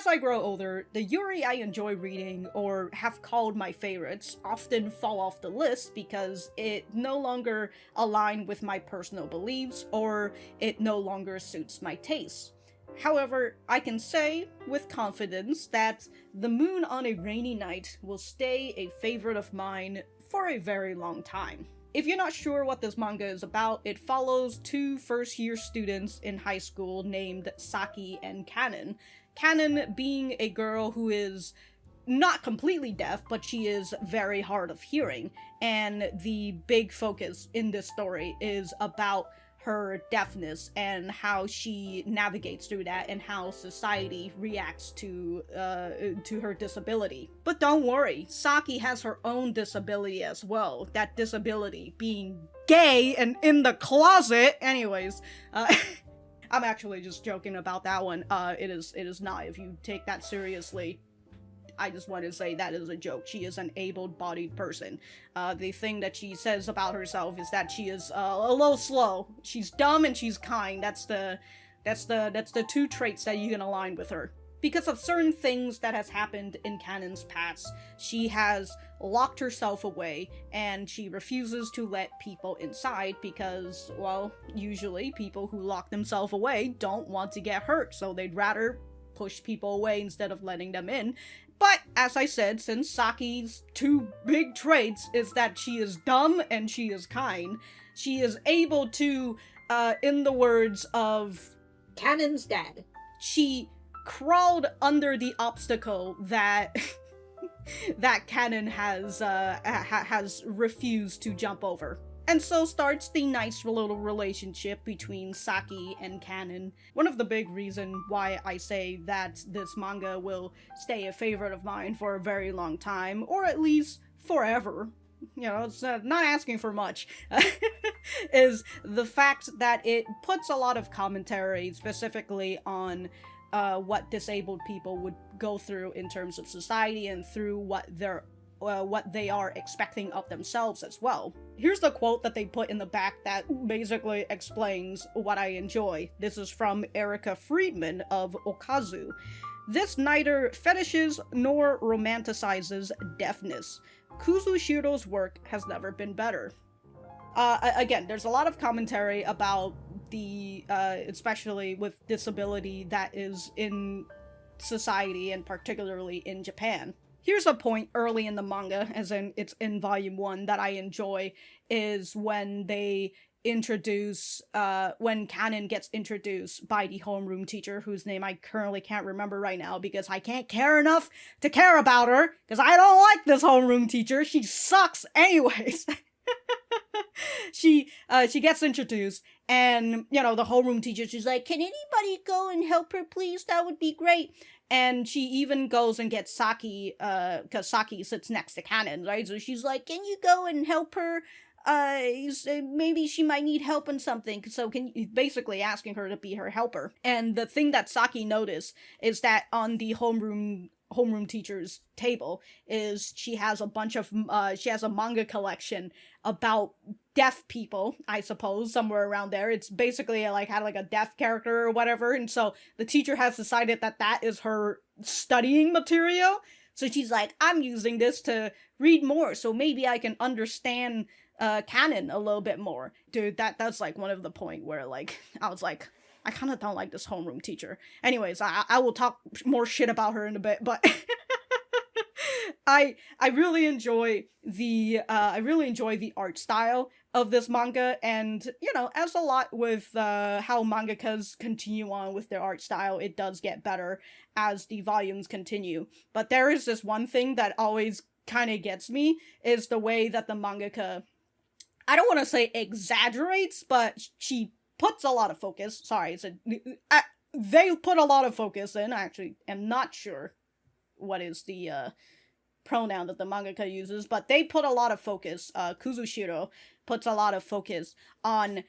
As I grow older, the Yuri I enjoy reading or have called my favorites often fall off the list because it no longer aligns with my personal beliefs or it no longer suits my tastes. However, I can say with confidence that The Moon on a Rainy Night will stay a favorite of mine for a very long time. If you're not sure what this manga is about, it follows two first-year students in high school named Saki and Kanon. Kanon being a girl who is not completely deaf, but she is very hard of hearing, and the big focus in this story is about her deafness and how she navigates through that and how society reacts to her disability. But don't worry, Saki has her own disability as well, that disability being gay and in the closet. Anyways, I'm actually just joking about that one. It is not. If you take that seriously, I just want to say that is a joke. She is an able-bodied person. The thing that she says about herself is that she is a little slow. She's dumb and she's kind. That's the two traits that you can align with her. Because of certain things that has happened in Kanon's past, she has locked herself away and she refuses to let people inside because, well, usually people who lock themselves away don't want to get hurt, so they'd rather push people away instead of letting them in. But, as I said, since Saki's two big traits is that she is dumb and she is kind, she is able to, in the words of Kanon's dad, she crawled under the obstacle that that Kanon has refused to jump over. And so starts the nice little relationship between Saki and Kanon. One of the big reasons why I say that this manga will stay a favorite of mine for a very long time, or at least forever, you know, it's not asking for much, is the fact that it puts a lot of commentary specifically on what disabled people would go through in terms of society and through what they are expecting of themselves as well. Here's the quote that they put in the back that basically explains what I enjoy. This is from Erica Friedman of Okazu. This neither fetishes nor romanticizes deafness. Kuzushiro's work has never been better. Again, there's a lot of commentary about the, especially with disability that is in society and particularly in Japan. Here's a point early in the manga, as in it's in volume 1, that I enjoy, is when they introduce, when Kanon gets introduced by the homeroom teacher, whose name I currently can't remember right now because I can't care enough to care about her, because I don't like this homeroom teacher, she sucks anyways. She gets introduced, and, you know, the homeroom teacher, she's like, can anybody go and help her, please? That would be great. And she even goes and gets Saki, because Saki sits next to Kanon, right? So she's like, can you go and help her? Maybe she might need help in something. So basically asking her to be her helper. And the thing that Saki noticed is that on the homeroom teacher's table is she has a bunch of, she has a manga collection about deaf people, I suppose, somewhere around there. It's basically like had like a deaf character or whatever, and so the teacher has decided that that is her studying material. So she's like, I'm using this to read more, so maybe I can understand Kanon a little bit more. Dude, that's like one of the point where like I was like, I kind of don't like this homeroom teacher. Anyways, I will talk more shit about her in a bit, but I really enjoy the art style of this manga, and, you know, as a lot with how mangakas continue on with their art style, it does get better as the volumes continue. But there is this one thing that always kind of gets me, is the way that the mangaka, I don't want to say exaggerates, but she puts a lot of focus, they put a lot of focus in, I actually am not sure what is the pronoun that the mangaka uses, but they put a lot of focus, Kuzushiro puts a lot of focus on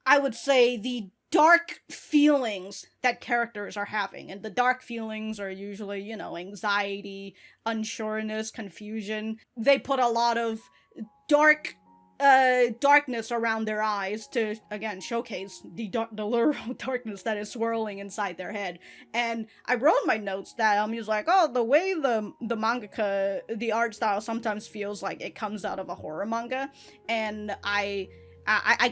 I would say, the dark feelings that characters are having, and the dark feelings are usually, you know, anxiety, unsureness, confusion. They put a lot of dark darkness around their eyes to, again, showcase the literal darkness that is swirling inside their head. And I wrote in my notes that I'm just like, oh, the way the mangaka, the art style sometimes feels like it comes out of a horror manga, and I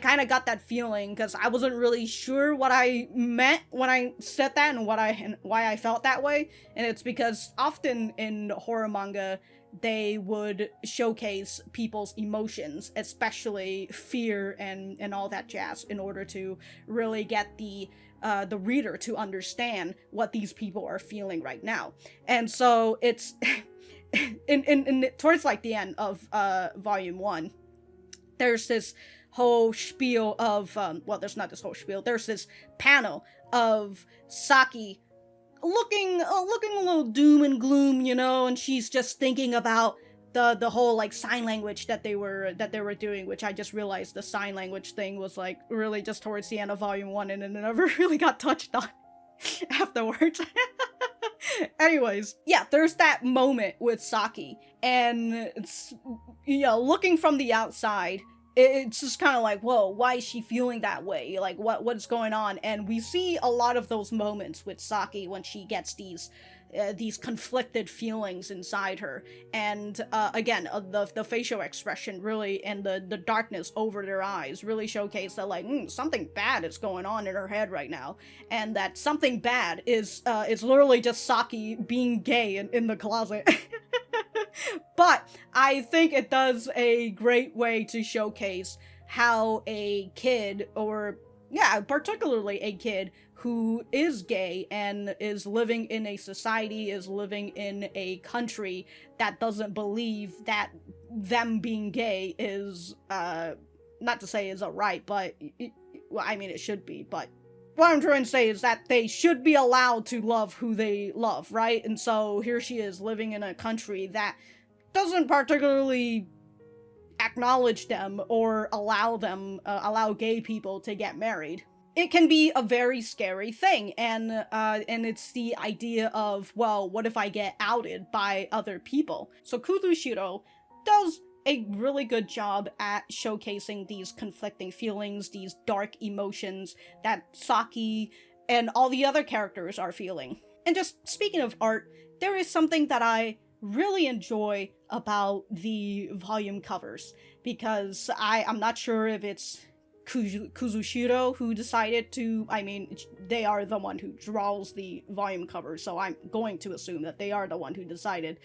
kind of got that feeling because I wasn't really sure what I meant when I said that and why I felt that way. And it's because often in horror manga, they would showcase people's emotions, especially fear and all that jazz, in order to really get the reader to understand what these people are feeling right now. And so it's in towards like the end of volume 1, there's this whole spiel of well, there's not this whole spiel. There's this panel of Saki looking a little doom and gloom, you know, and she's just thinking about the whole like sign language that they were doing, which I just realized the sign language thing was like really just towards the end of volume 1, and it never really got touched on afterwards. Anyways, yeah, there's that moment with Saki, and it's, you know, looking from the outside, it's just kind of like, whoa, why is she feeling that way? Like, what's going on? And we see a lot of those moments with Saki when she gets these conflicted feelings inside her. And again, the facial expression really, and the darkness over their eyes really showcase that, like, something bad is going on in her head right now. And that something bad is literally just Saki being gay in the closet. But I think it does a great way to showcase how a kid, or yeah, particularly a kid who is gay and is living in a society, is living in a country that doesn't believe that them being gay is, not to say is a right, but, well, I mean, it should be, but what I'm trying to say is that they should be allowed to love who they love, right? And so here she is living in a country that doesn't particularly acknowledge them or allow gay people to get married. It can be a very scary thing, and it's the idea of, well, what if I get outed by other people? So Kuzushiro does a really good job at showcasing these conflicting feelings, these dark emotions that Saki and all the other characters are feeling. And just speaking of art, there is something that I really enjoy about the volume covers, because I'm not sure if it's Kuzushiro who decided to, I mean, they are the one who draws the volume covers, so I'm going to assume that they are the one who decided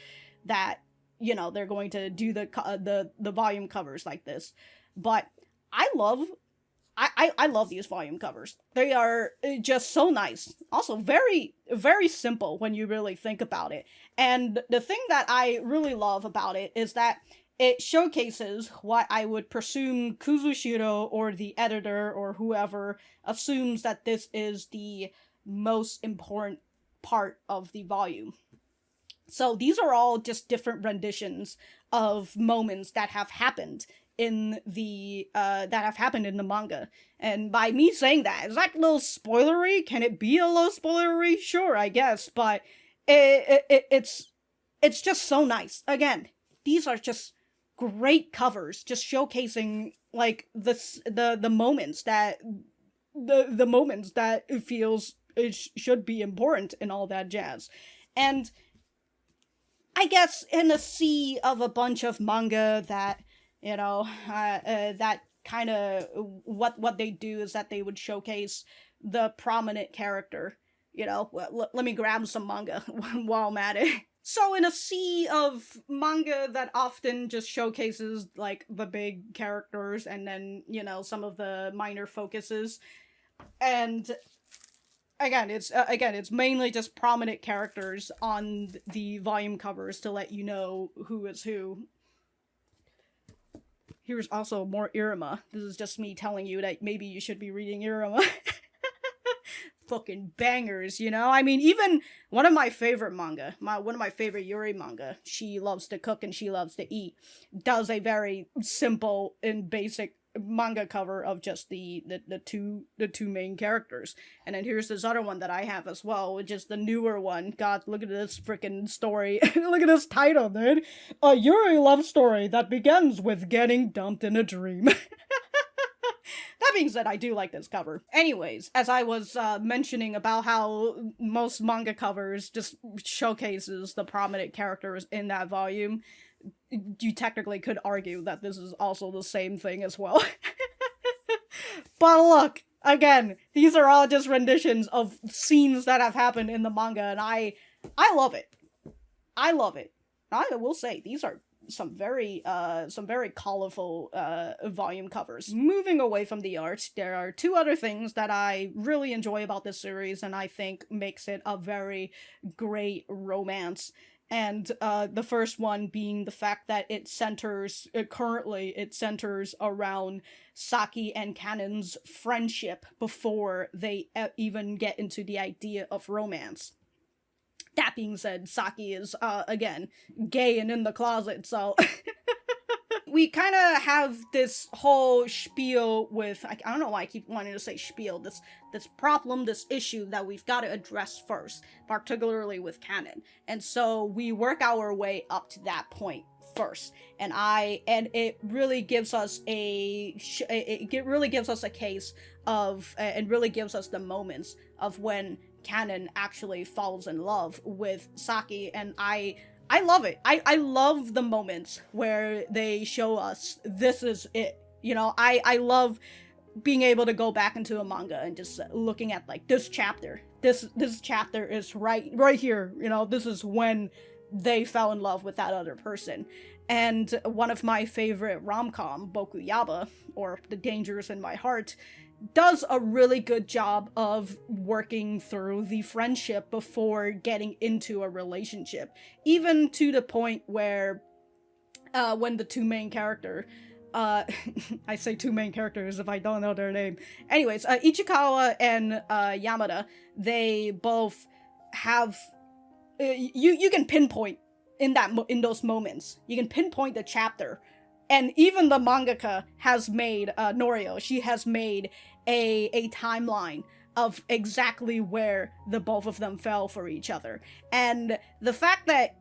that, you know, they're going to do the volume covers like this. But I love these volume covers. They are just so nice. Also very, very simple when you really think about it. And the thing that I really love about it is that it showcases what I would presume Kuzushiro or the editor or whoever assumes that this is the most important part of the volume. So these are all just different renditions of moments that have happened in the manga. And by me saying that, is that a little spoilery? Can it be a little spoilery? Sure, I guess, but it's just so nice. Again, these are just great covers, just showcasing like the moments that the moments that it feels it should be important and all that jazz. And I guess in a sea of a bunch of manga that, you know, that kind of, what they do is that they would showcase the prominent character, you know, let me grab some manga while I'm at it. So in a sea of manga that often just showcases, like, the big characters and then, you know, some of the minor focuses, and Again, it's mainly just prominent characters on the volume covers to let you know who is who. Here's also more Iruma. This is just me telling you that maybe you should be reading Iruma. Fucking bangers, you know? I mean, even one of my favorite manga, one of my favorite Yuri manga, She Loves to Cook and She Loves to Eat, does a very simple and basic manga cover of just the two main characters. And then here's this other one that I have as well, which is the newer one. God, look at this freaking story. Look at this title, dude. A Yuri love story that begins with getting dumped in a dream. That being said, I do like this cover. Anyways, as I was mentioning about how most manga covers just showcases the prominent characters in that volume, you technically could argue that this is also the same thing as well. But look, again, these are all just renditions of scenes that have happened in the manga, and I love it. I love it. I will say, these are some very colorful volume covers. Moving away from the art, there are two other things that I really enjoy about this series, and I think makes it a very great romance. And the first one being the fact that it centers around Saki and Kanon's friendship before they even get into the idea of romance. That being said, Saki is, again, gay and in the closet, so... We kind of have this whole spiel with, I don't know why I keep wanting to say spiel, this problem, this issue that we've got to address first, particularly with Kanon. And so we work our way up to that point first. And it really gives us it really gives us a case of, and really gives us the moments of when Kanon actually falls in love with Saki, and I love it. I love the moments where they show us this is it. You know, I love being able to go back into a manga and just looking at like this chapter. This chapter is right here. You know, this is when they fell in love with that other person. And one of my favorite rom-com, Boku Yaba, or The Dangers in My Heart, does a really good job of working through the friendship before getting into a relationship. Even to the point where, when the two main character, I say two main characters if I don't know their name. Anyways, Ichikawa and Yamada, they both have, you can pinpoint in those moments. You can pinpoint the chapter. And even the mangaka has made, Norio, she has made a timeline of exactly where the both of them fell for each other. And the fact that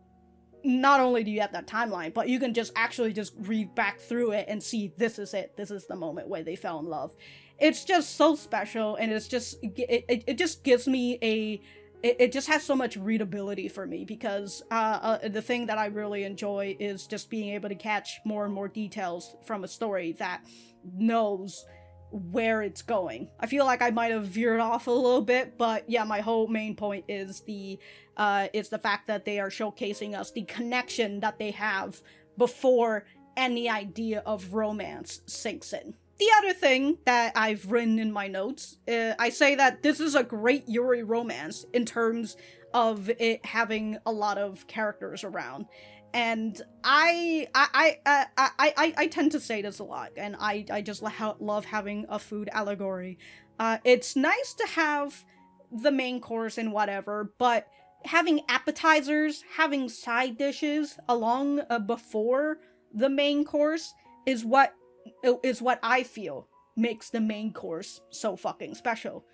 not only do you have that timeline, but you can just actually just read back through it and see this is it. This is the moment where they fell in love. It's just so special, and it's just, it just gives me it just has so much readability for me, because the thing that I really enjoy is just being able to catch more and more details from a story that knows where it's going. I feel like I might have veered off a little bit, but yeah, my whole main point is the fact that they are showcasing us the connection that they have before any idea of romance sinks in. The other thing that I've written in my notes, I say that this is a great Yuri romance in terms of it having a lot of characters around. And I tend to say this a lot, and I just love having a food allegory. It's nice to have the main course and whatever, but having appetizers, having side dishes along before the main course is what I feel makes the main course so fucking special.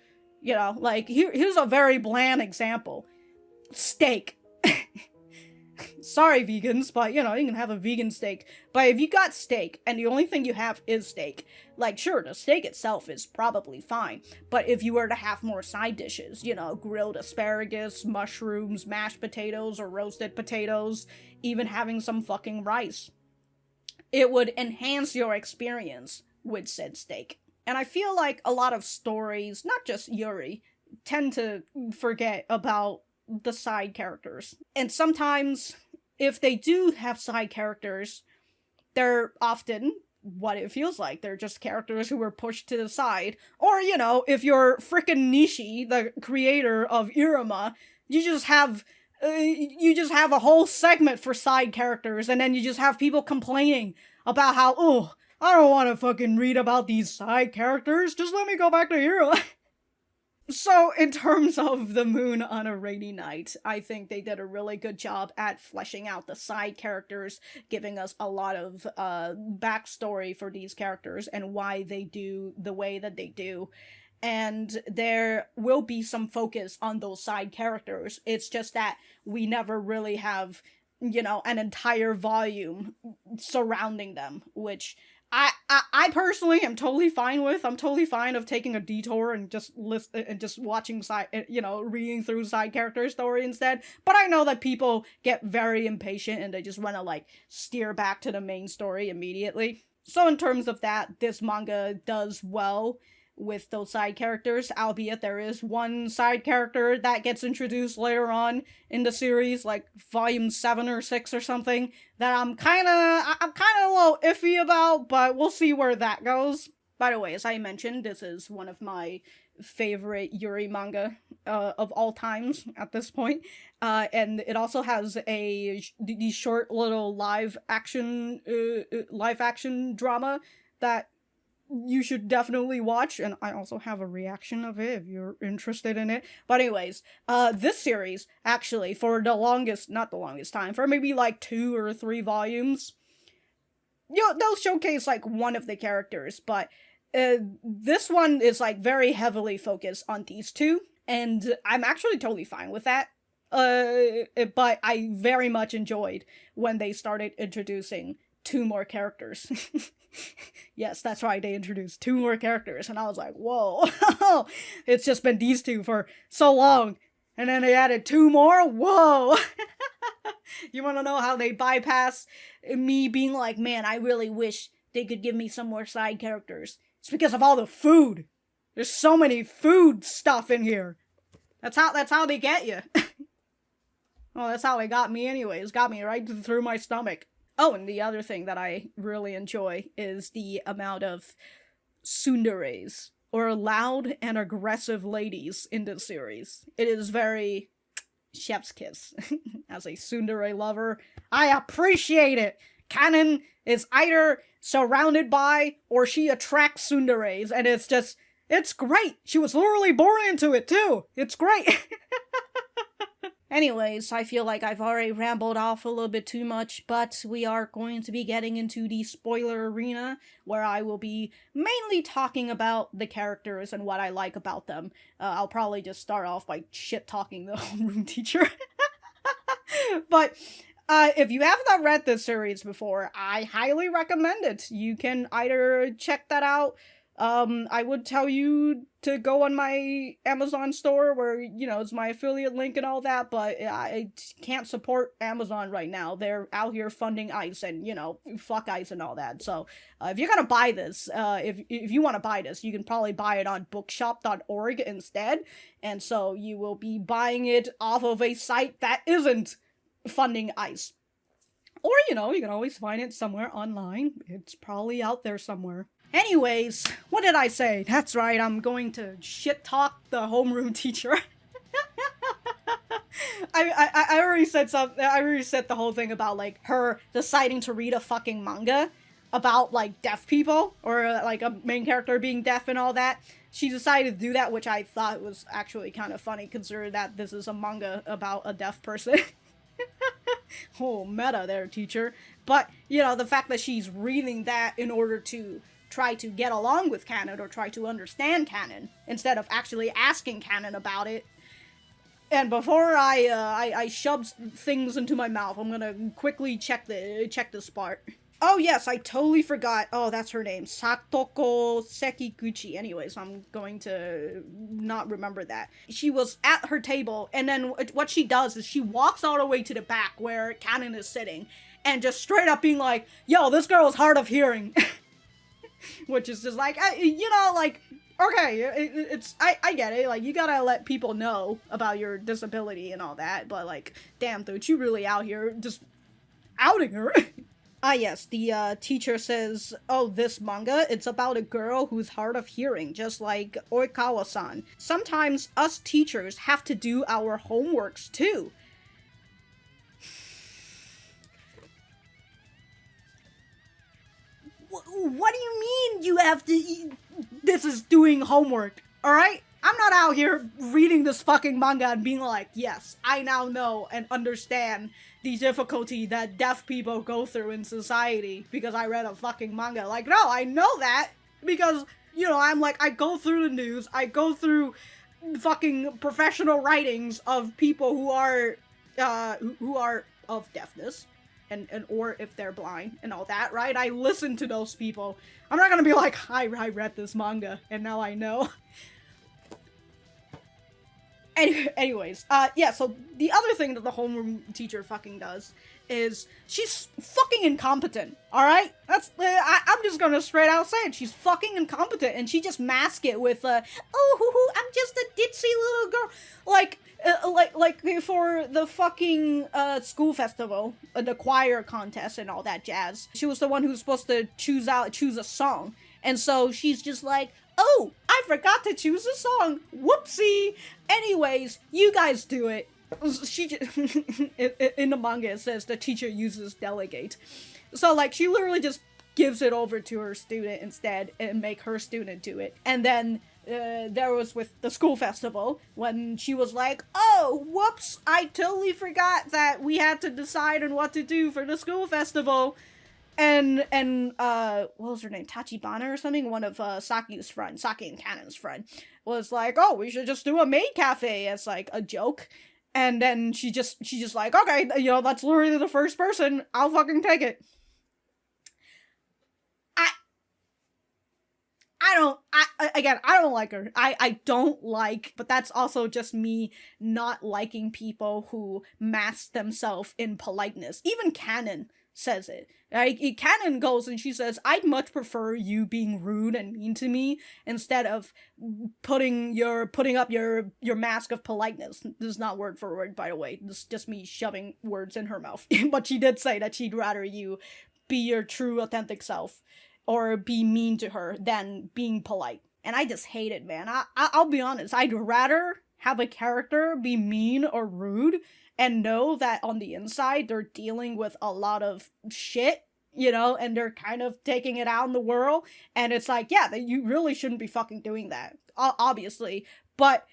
You know, like, here's a very bland example. Steak. Sorry, vegans, but, you know, you can have a vegan steak. But if you got steak, and the only thing you have is steak, like, sure, the steak itself is probably fine. But if you were to have more side dishes, you know, grilled asparagus, mushrooms, mashed potatoes, or roasted potatoes, even having some fucking rice, it would enhance your experience with said steak. And I feel like a lot of stories, not just Yuri, tend to forget about the side characters. And sometimes, if they do have side characters, they're often what it feels like. They're just characters who were pushed to the side. Or, you know, if you're frickin' Nishi, the creator of Iruma, you just have a whole segment for side characters, and then you just have people complaining about how, oh, I don't want to fucking read about these side characters, just let me go back to Hero. So, in terms of the moon on a rainy night, I think they did a really good job at fleshing out the side characters, giving us a lot of backstory for these characters and why they do the way that they do. And there will be some focus on those side characters. It's just that we never really have, an entire volume surrounding them, which I personally am totally fine with. I'm totally fine of taking a detour and just watching reading through side character story instead. But I know that people get very impatient and they just want to like steer back to the main story immediately. So in terms of that, this manga does well with those side characters, albeit there is one side character that gets introduced later on in the series, like volume 7 or 6 or something, that I'm kind of a little iffy about, but we'll see where that goes. By the way, as I mentioned, this is one of my favorite Yuri manga of all times at this point, and it also has these short little live action drama that you should definitely watch, and I also have a reaction of it if you're interested in it. But anyways, this series, actually, for not the longest time, for maybe like 2 or 3 volumes, they'll showcase like one of the characters, but this one is like very heavily focused on these two, and I'm actually totally fine with that. But I very much enjoyed when they started introducing 2 more characters. Yes, that's right, they introduced 2 more characters, and I was like, whoa, it's just been these 2 for so long, and then they added 2 more? Whoa! You wanna know how they bypass me being like, man, I really wish they could give me some more side characters? It's because of all the food! There's so many food stuff in here! That's how they get you. Well, that's how they got me anyways, got me right through my stomach. Oh, and the other thing that I really enjoy is the amount of tsunderes, or loud and aggressive ladies in this series. It is very chef's kiss. As a tsundere lover, I appreciate it! Kanon is either surrounded by, or she attracts tsunderes, and it's great! She was literally born into it, too! It's great! Anyways, I feel like I've already rambled off a little bit too much, but we are going to be getting into the spoiler arena, where I will be mainly talking about the characters and what I like about them. I'll probably just start off by shit-talking the homeroom teacher. But if you have not read this series before, I highly recommend it. You can either check that out. I would tell you to go on my Amazon store where, it's my affiliate link and all that, but I can't support Amazon right now. They're out here funding ICE and, fuck ICE and all that. So, if you're gonna buy this, if you want to buy this, you can probably buy it on bookshop.org instead. And so you will be buying it off of a site that isn't funding ICE. Or, you can always find it somewhere online. It's probably out there somewhere. Anyways, what did I say? That's right, I'm going to shit-talk the homeroom teacher. I already said something. I already said the whole thing about, like, her deciding to read a fucking manga about, like, deaf people, or, like, a main character being deaf and all that. She decided to do that, which I thought was actually kind of funny, considering that this is a manga about a deaf person. Oh, meta there, teacher. But, the fact that she's reading that in order to try to get along with Kanon, or try to understand Kanon, instead of actually asking Kanon about it. And before I shove things into my mouth, I'm gonna quickly check this part. Oh yes, I totally forgot. Oh, that's her name. Satoko Sekiguchi. Anyways, I'm going to not remember that. She was at her table, and then what she does is she walks all the way to the back where Kanon is sitting, and just straight up being like, yo, this girl is hard of hearing. Which is just like, like, okay, I get it, like, you gotta let people know about your disability and all that, but, like, damn, dude, you really out here just outing her. Yes, the teacher says, oh, this manga, it's about a girl who's hard of hearing, just like Oikawa-san. Sometimes us teachers have to do our homeworks, too. What do you mean you have to... This is doing homework, alright? I'm not out here reading this fucking manga and being like, yes, I now know and understand the difficulty that deaf people go through in society because I read a fucking manga. Like, no, I know that because, you know, I'm like, I go through the news, I go through fucking professional writings of people who are of deafness. And or if they're blind and all that, right? I listen to those people. I'm not gonna be like, I read this manga and now I know. Anyways, yeah, so the other thing that the homeroom teacher fucking does is she's fucking incompetent, alright? That's, I'm just gonna straight out say it. She's fucking incompetent, and she just masks it with, oh, I'm just a ditzy little girl. Like for the fucking, school festival, the choir contest and all that jazz, she was the one who was supposed to choose a song, and so she's just like, oh, I forgot to choose a song. Whoopsie. Anyways, you guys do it. She just, in the manga it says the teacher uses delegate. So like she literally just gives it over to her student instead and make her student do it. And then there was with the school festival when she was like, oh, whoops, I totally forgot that we had to decide on what to do for the school festival. And what was her name? Tachibana or something? One of Saki's friends, Saki and Kanon's friend, was like, oh, we should just do a maid cafe as like a joke. And then she just like, okay, you know, that's literally the first person. I'll fucking take it. I don't like her. I don't like, but that's also just me not liking people who mask themselves in politeness. Even Kanon says it. Like, Kanon goes and she says, I'd much prefer you being rude and mean to me instead of putting up your mask of politeness. This is not word for word, by the way. This is just me shoving words in her mouth. But she did say that she'd rather you be your true, authentic self or be mean to her than being polite. And I just hate it, man. I'll be honest. I'd rather have a character be mean or rude and know that on the inside they're dealing with a lot of shit, you know, and they're kind of taking it out in the world. And it's like, yeah, you really shouldn't be fucking doing that, obviously. But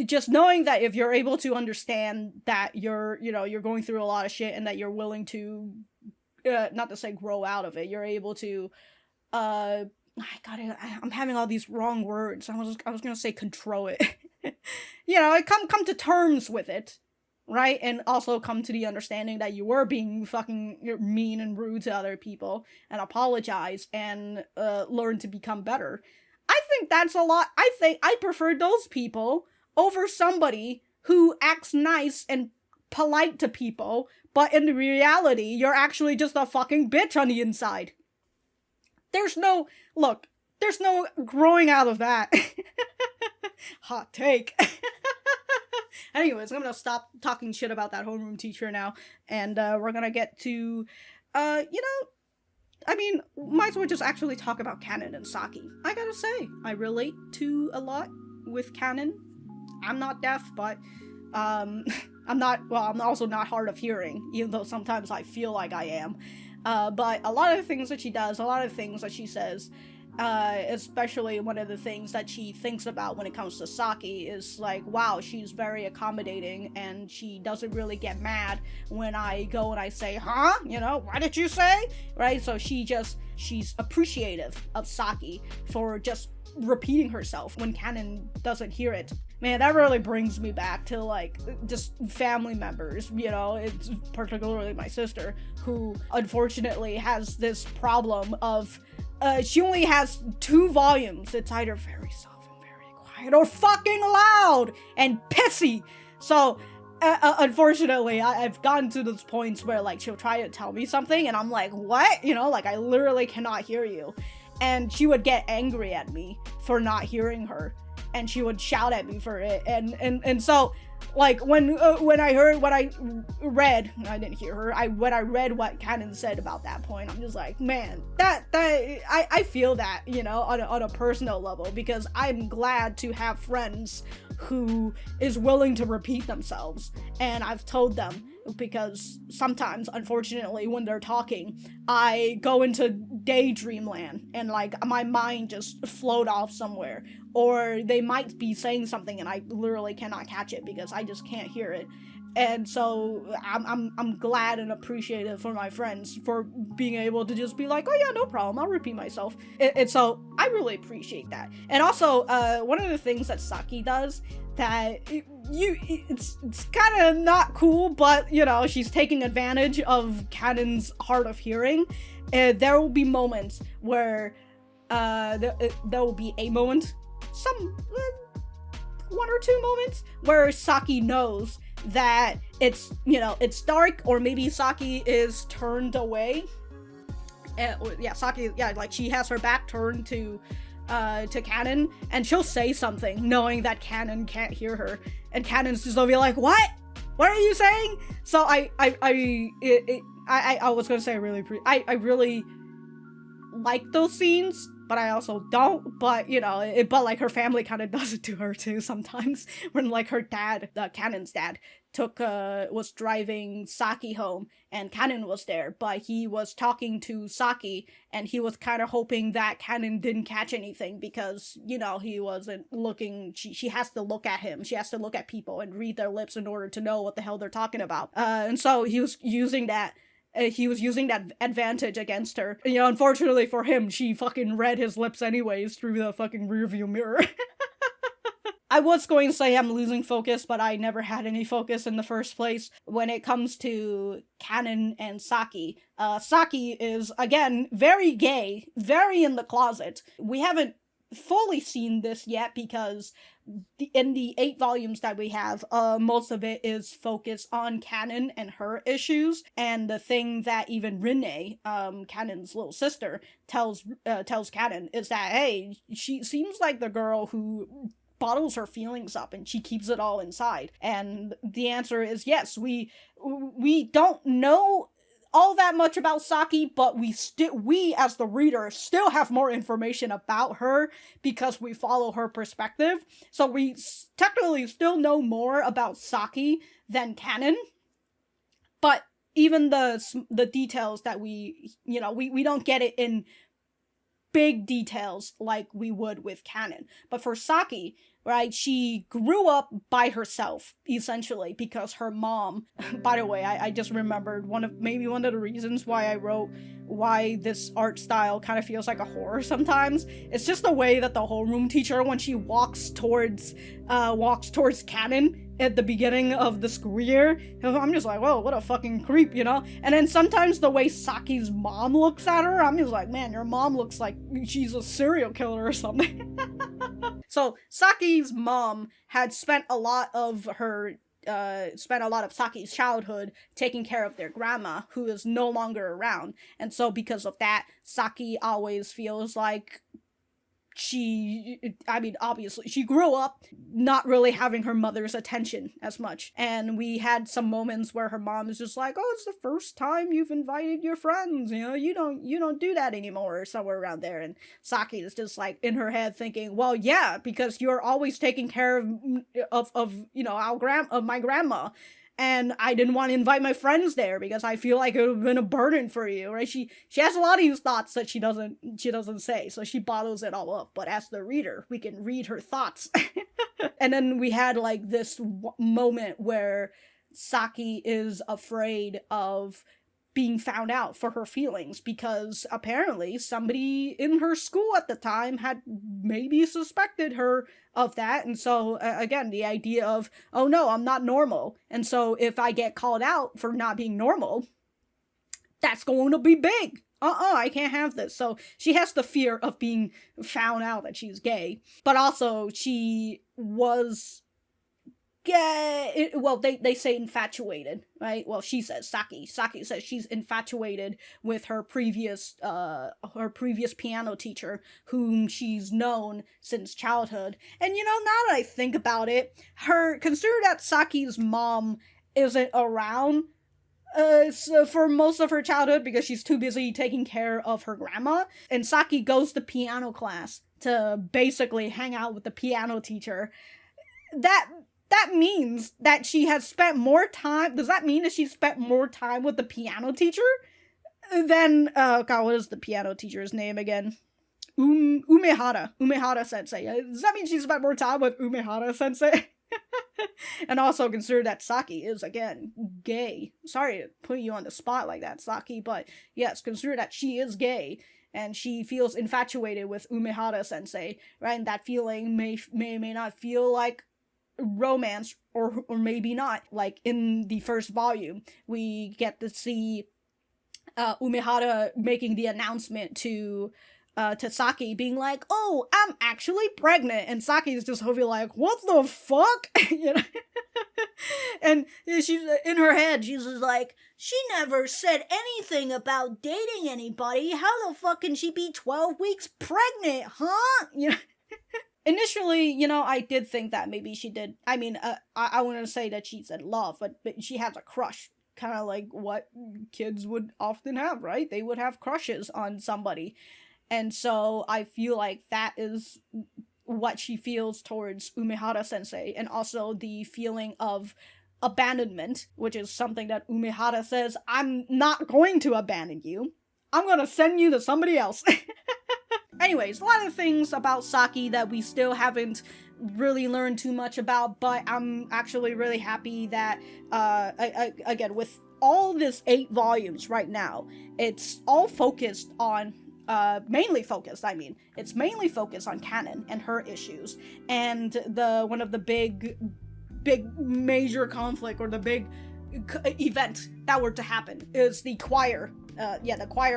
just knowing that if you're able to understand that you're going through a lot of shit and that you're willing to, not to say grow out of it, you're able to, I'm having all these wrong words. I was gonna say control it. You know, come to terms with it, right? And also come to the understanding that you were being fucking mean and rude to other people and apologize and learn to become better. I think that's a lot. I think I prefer those people over somebody who acts nice and polite to people, but in reality, you're actually just a fucking bitch on the inside. There's no growing out of that. Hot take. Anyways, I'm gonna stop talking shit about that homeroom teacher now, and we're gonna get to, I mean, might as well just actually talk about Kanon and Saki. I gotta say, I relate to a lot with Kanon. I'm not deaf, but, I'm also not hard of hearing, even though sometimes I feel like I am. But a lot of the things that she does, a lot of things that she says, especially one of the things that she thinks about when it comes to Saki is like, wow, she's very accommodating and she doesn't really get mad when I go and I say, huh? You know, what did you say? Right? So she's appreciative of Saki for just repeating herself when Kanon doesn't hear it. Man, that really brings me back to, like, just family members, you know, it's particularly my sister, who unfortunately has this problem of, she only has 2 volumes. It's either very soft and very quiet, or fucking loud and pissy. So, unfortunately, I've gotten to those points where, like, she'll try to tell me something, and I'm like, what? You know, like, I literally cannot hear you. And she would get angry at me for not hearing her. And she would shout at me for it, and so, like, when I heard what I read, I didn't hear her, when I read what Kanon said about that point, I'm just like, man, I feel that, you know, on a personal level, because I'm glad to have friends who is willing to repeat themselves, and I've told them because sometimes, unfortunately, when they're talking, I go into daydream land and like my mind just float off somewhere, or they might be saying something and I literally cannot catch it because I just can't hear it. And so I'm glad and appreciative for my friends for being able to just be like, oh yeah, no problem, I'll repeat myself. And so I really appreciate that. And also, one of the things that Saki does that it's kind of not cool, but you know, she's taking advantage of Kanon's hard of hearing. There will be moments where there will be a moment, one or two moments where Saki knows that it's, you know, it's dark, or maybe Saki is turned away. Saki, like she has her back turned to Kanon, and she'll say something knowing that Kanon can't hear her, and Kanon's just gonna be like, what are you saying? So I was gonna say I really like those scenes, but I also don't. But you know, but like her family kind of does it to her too sometimes. When like her dad, Kanon's dad, was driving Saki home, and Kanon was there, but he was talking to Saki, and he was kind of hoping that Kanon didn't catch anything because, you know, he wasn't looking. She has to look at him. She has to look at people and read their lips in order to know what the hell they're talking about. And so he was using that. He was using that advantage against her. You know, unfortunately for him, she fucking read his lips anyways through the fucking rearview mirror. I was going to say I'm losing focus, but I never had any focus in the first place. When it comes to Kanon and Saki, Saki is, again, very gay, very in the closet. We haven't fully seen this yet because in the 8 volumes that we have, most of it is focused on Kanon and her issues, and the thing that even Rinne, Kanon's little sister, tells Kanon is that, hey, she seems like the girl who bottles her feelings up and she keeps it all inside. And the answer is yes, we don't know all that much about Saki, but we as the reader still have more information about her because we follow her perspective. So we technically still know more about Saki than Kanon, but even the details that we don't get it in big details like we would with Kanon. But for Saki, right, she grew up by herself, essentially, because her mom, by the way, I just remembered one of the reasons why I wrote why this art style kind of feels like a horror sometimes. It's just the way that the homeroom teacher, when she walks towards Kanon at the beginning of the school year, I'm just like, whoa, what a fucking creep, you know? And then sometimes the way Saki's mom looks at her, I'm just like, man, your mom looks like she's a serial killer or something. So Saki's mom had spent a lot of Saki's childhood taking care of their grandma, who is no longer around. And so because of that, Saki always feels like obviously, she grew up not really having her mother's attention as much. And we had some moments where her mom is just like, oh, it's the first time you've invited your friends, you know, you don't do that anymore, or somewhere around there. And Saki is just like in her head thinking, well, yeah, because you're always taking care of my grandma. And I didn't want to invite my friends there because I feel like it would have been a burden for you, right? She has a lot of these thoughts that she doesn't say, so she bottles it all up. But as the reader, we can read her thoughts. And then we had like this moment where Saki is afraid of being found out for her feelings because apparently somebody in her school at the time had maybe suspected her of that. And so again, the idea of, oh no, I'm not normal, and so if I get called out for not being normal, that's going to be big. I can't have this. So she has the fear of being found out that she's gay, but also she was they say infatuated, right? Well, she says, Saki says she's infatuated with her previous piano teacher, whom she's known since childhood. And you know, now that I think about it, consider that Saki's mom isn't around for most of her childhood because she's too busy taking care of her grandma, and Saki goes to piano class to basically hang out with the piano teacher. That that means that she has spent more time, does that mean that she spent more time with the piano teacher than, God, what is the piano teacher's name again? Umehara Sensei. Does that mean she spent more time with Umehara Sensei? And also consider that Saki is, again, gay. Sorry to put you on the spot like that, Saki, but yes, consider that she is gay, and she feels infatuated with Umehara Sensei, right? And that feeling may not feel like romance, or maybe not. Like, in the first volume, we get to see Umehara making the announcement to Saki, being like, oh, I'm actually pregnant, and Saki is just hoping like, what the fuck? You know? And she's in her head, she's just like, she never said anything about dating anybody, how the fuck can she be 12 weeks pregnant, huh? You know? Initially, you know, I did think that maybe she did, I mean, I wouldn't say that she's in love, but she has a crush, kind of like what kids would often have, right? They would have crushes on somebody. And so I feel like that is what she feels towards Umehara Sensei, and also the feeling of abandonment, which is something that Umehara says, I'm not going to abandon you. I'm gonna send you to somebody else. Anyways, a lot of things about Saki that we still haven't really learned too much about, but I'm actually really happy that, again, with all this 8 volumes right now, it's all focused on mainly focused on Kanon and her issues, and one of the big major conflict, or the big event that were to happen, is the choir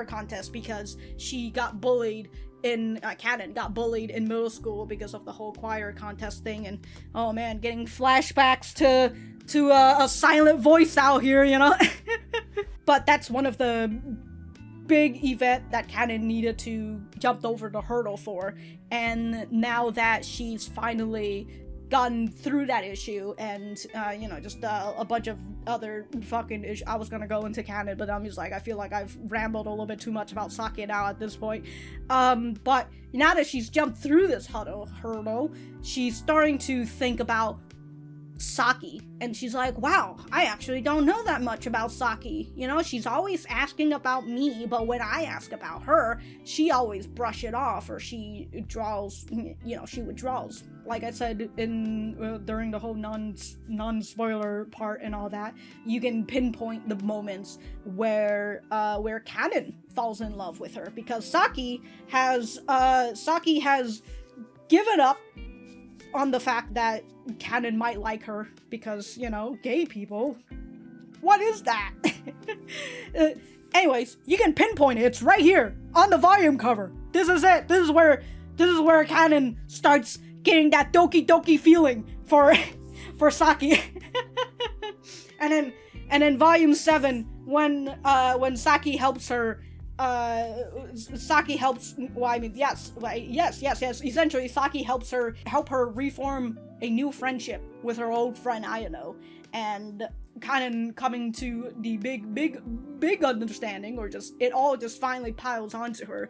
contest, because she got bullied Kanon got bullied in middle school because of the whole choir contest thing, and oh man, getting flashbacks to a silent voice out here, you know. But that's one of the big event that Kanon needed to jump over the hurdle for, and now that she's finally gotten through that issue, and just a bunch of other fucking issues. I was gonna go into Kanon, but I'm just like, I feel like I've rambled a little bit too much about Saki now at this point. But now that she's jumped through this hurdle, she's starting to think about Saki, and she's like, wow, I actually don't know that much about Saki. You know, she's always asking about me, but when I ask about her, she always brush it off, or she withdraws. Like I said in during the whole non-spoiler part and all that, you can pinpoint the moments where Kanon falls in love with her, because Saki has given up on the fact that Kanon might like her, because, you know, gay people. What is that? Anyways, you can pinpoint it. It's right here on the volume cover. This is it. This is where Kanon starts getting that doki feeling for Saki. and then volume 7, when Saki helps her. Essentially, Saki help her reform a new friendship with her old friend Ayano, and Kanon coming to the big understanding, or just it all just finally piles onto her,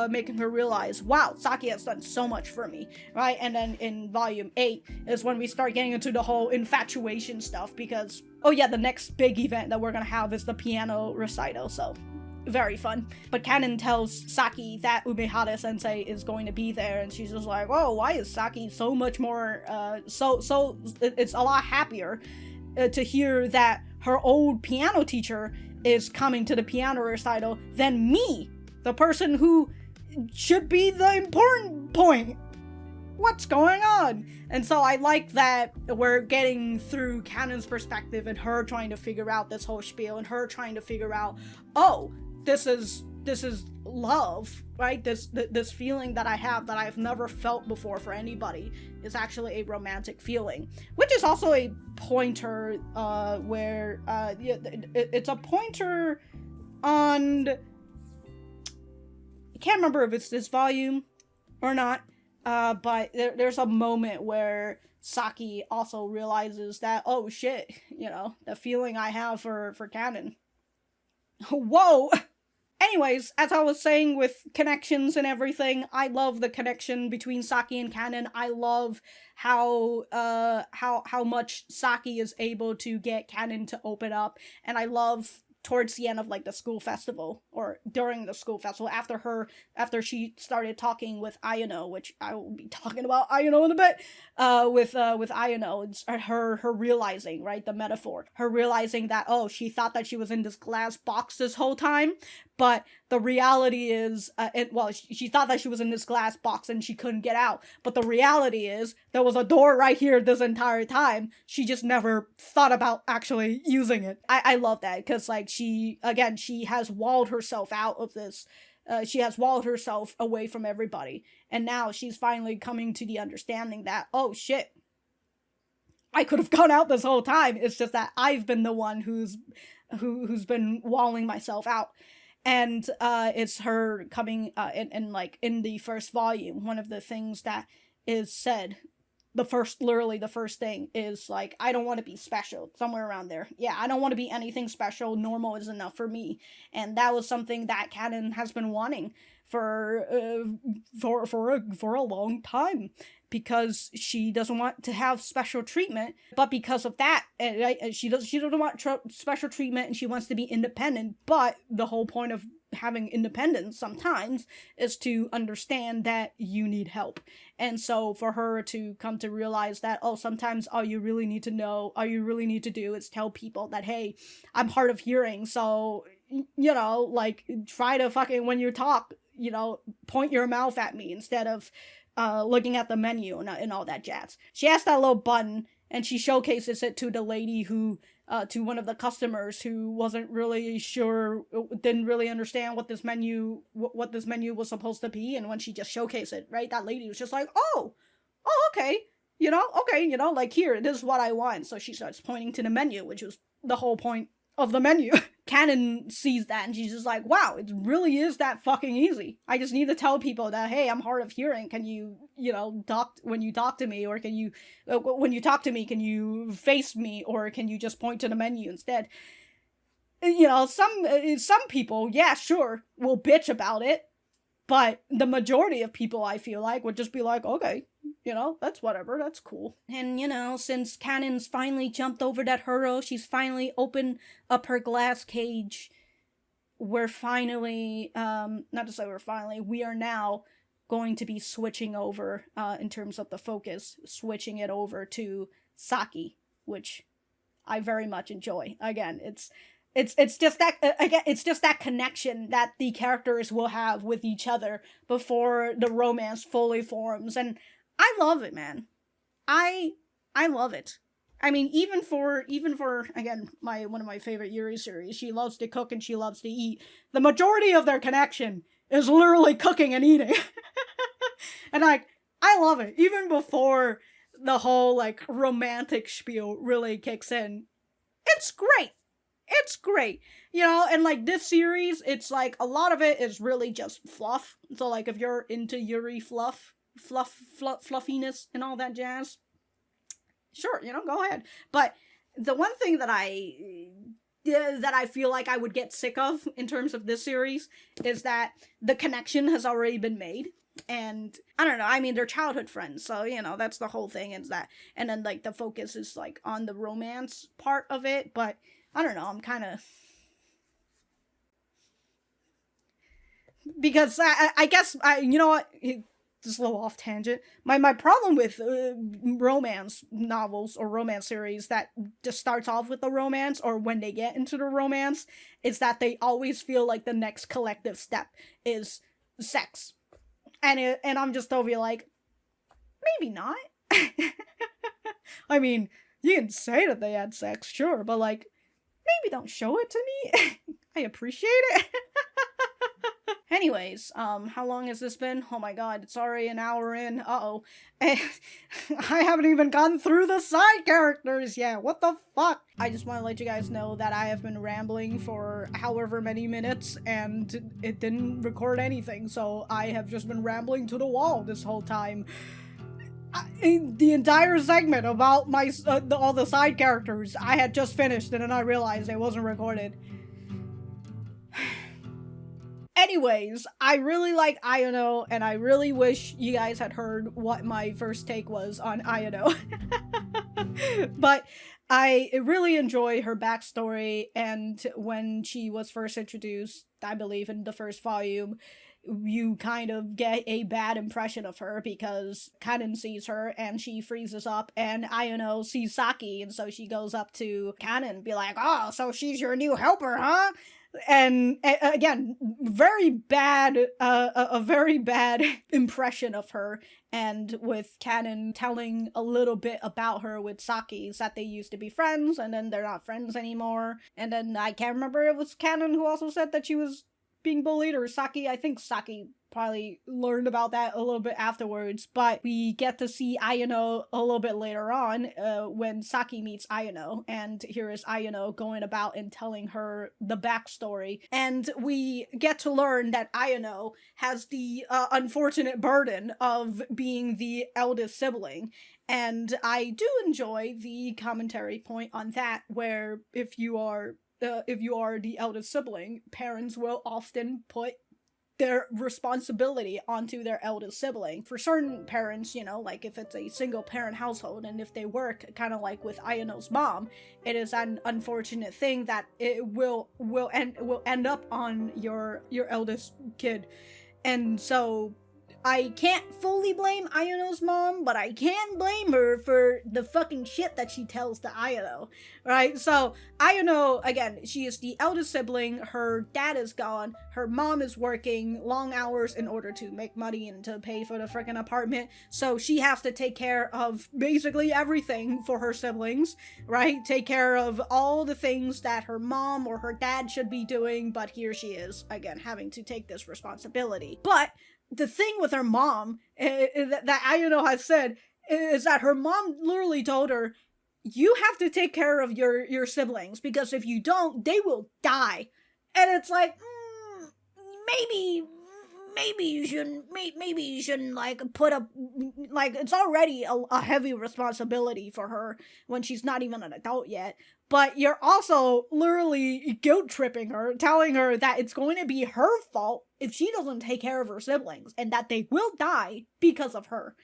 making her realize, wow, Saki has done so much for me, right? And then in volume 8 is when we start getting into the whole infatuation stuff, because the next big event that we're gonna have is the piano recital, so very fun. But Kanon tells Saki that Umehara Sensei is going to be there, and she's just like, oh, why is Saki so much more, it's a lot happier to hear that her old piano teacher is coming to the piano recital than me, the person who should be the important point. What's going on? And so I like that we're getting through Kanon's perspective, and her trying to figure out this whole spiel, and her trying to figure out, oh, this is love, right? This feeling that I have that I've never felt before for anybody is actually a romantic feeling, which is also a pointer where it's a pointer on, I can't remember if it's this volume or not, but there's a moment where Saki also realizes that, oh shit, you know, the feeling I have for Kanon. Whoa! Anyways, as I was saying with connections and everything, I love the connection between Saki and Kanon. I love how much Saki is able to get Kanon to open up, and I love towards the end of like the school festival, or during the school festival, after she started talking with Ayano, which I will be talking about Ayano in a bit, with Ayano, it's her realizing, right, the metaphor, her realizing that, oh, she thought that she was in this glass box this whole time, but the reality is, she thought that she was in this glass box and she couldn't get out, but the reality is there was a door right here this entire time. She just never thought about actually using it. I love that, because like she has walled herself out of this. She has walled herself away from everybody, and now she's finally coming to the understanding that, oh shit, I could have gone out this whole time. It's just that I've been the one who's been walling myself out. And it's her coming in the first volume, one of the things that is said, literally the first thing is like, I don't want to be special, somewhere around there. Yeah, I don't want to be anything special. Normal is enough for me. And that was something that Kanon has been wanting for a long time, because she doesn't want to have special treatment, but because of that, she doesn't want special treatment, and she wants to be independent. But the whole point of having independence sometimes is to understand that you need help. And so for her to come to realize that, oh, sometimes all you really need to do is tell people that, hey, I'm hard of hearing, so, you know, like, try to fucking, when you talk, you know, point your mouth at me instead of looking at the menu and all that jazz. She has that little button, and she showcases it to the lady who, to one of the customers who wasn't really sure, didn't really understand what this menu was supposed to be, and when she just showcased it, right, that lady was just like, oh, okay, like, here, this is what I want. So she starts pointing to the menu, which was the whole point of the menu. Kanon sees that, and she's just like, wow, it really is that fucking easy. I just need to tell people that, hey, I'm hard of hearing. Can you, when you talk to me, or can you, when you talk to me, can you face me, or can you just point to the menu instead? You know, some people, yeah, sure, will bitch about it, but the majority of people, I feel like, would just be like, okay, that's whatever, that's cool. And, since Kanon's finally jumped over that hurdle, she's finally opened up her glass cage, we are now going to be switching over, in terms of the focus, switching it over to Saki, which I very much enjoy. Again, it's just that connection that the characters will have with each other before the romance fully forms, and I love it, man. I love it. I mean, even for again, one of my favorite Yuri series, she loves to cook and she loves to eat. The majority of their connection is literally cooking and eating. And I love it. Even before the whole romantic spiel really kicks in. It's great. It's great. And this series, it's a lot of it is really just fluff. So if you're into Yuri fluffiness and all that jazz, sure, go ahead. But the one thing that I feel like I would get sick of in terms of this series is that the connection has already been made. And I don't know, I mean, they're childhood friends, so that's the whole thing, is that, and then the focus is on the romance part of it. But I don't know, I'm kind of, because I guess you know what, just a little off tangent. My problem with romance novels or romance series that just starts off with the romance, or when they get into the romance, is that they always feel like the next collective step is sex, and I'm just over like, maybe not. I mean, you can say that they had sex, sure, but maybe don't show it to me. I appreciate it. Anyways, how long has this been? Oh my god, it's already an hour in. Uh-oh. I haven't even gotten through the side characters yet. What the fuck? I just want to let you guys know that I have been rambling for however many minutes, and it didn't record anything, so I have just been rambling to the wall this whole time. The entire segment about all the side characters I had just finished, and then I realized it wasn't recorded. Anyways, I really like Ayano, and I really wish you guys had heard what my first take was on Ayano. But I really enjoy her backstory, and when she was first introduced, I believe in the first volume, you kind of get a bad impression of her because Kanon sees her and she freezes up, and Ayano sees Saki, and so she goes up to Kanon and be like, oh, so she's your new helper, huh? And again, very bad, a very bad impression of her. And with Kanon telling a little bit about her with Saki, is that they used to be friends, and then they're not friends anymore. And then I can't remember, it was Kanon who also said that she was being bullied, or Saki. I think Saki probably learned about that a little bit afterwards, but we get to see Ayano a little bit later on when Saki meets Ayano, and here is Ayano going about and telling her the backstory, and we get to learn that Ayano has the unfortunate burden of being the eldest sibling. And I do enjoy the commentary point on that, where if you are the eldest sibling, parents will often put their responsibility onto their eldest sibling. For certain parents, you know, like if it's a single parent household and if they work, kind of like with Ayano's mom, it is an unfortunate thing that it will end up on your eldest kid. And so I can't fully blame Ayano's mom, but I can blame her for the fucking shit that she tells to Ayano, right? So, Ayano, again, she is the eldest sibling, her dad is gone, her mom is working long hours in order to make money and to pay for the freaking apartment, so she has to take care of basically everything for her siblings, right? Take care of all the things that her mom or her dad should be doing, but here she is, again, having to take this responsibility. But the thing with her mom that Ayano has said is that her mom literally told her, you have to take care of your siblings, because if you don't, they will die. And it's like, maybe you shouldn't like put up, like, it's already a heavy responsibility for her when she's not even an adult yet. But you're also literally guilt tripping her, telling her that it's going to be her fault if she doesn't take care of her siblings, and that they will die because of her.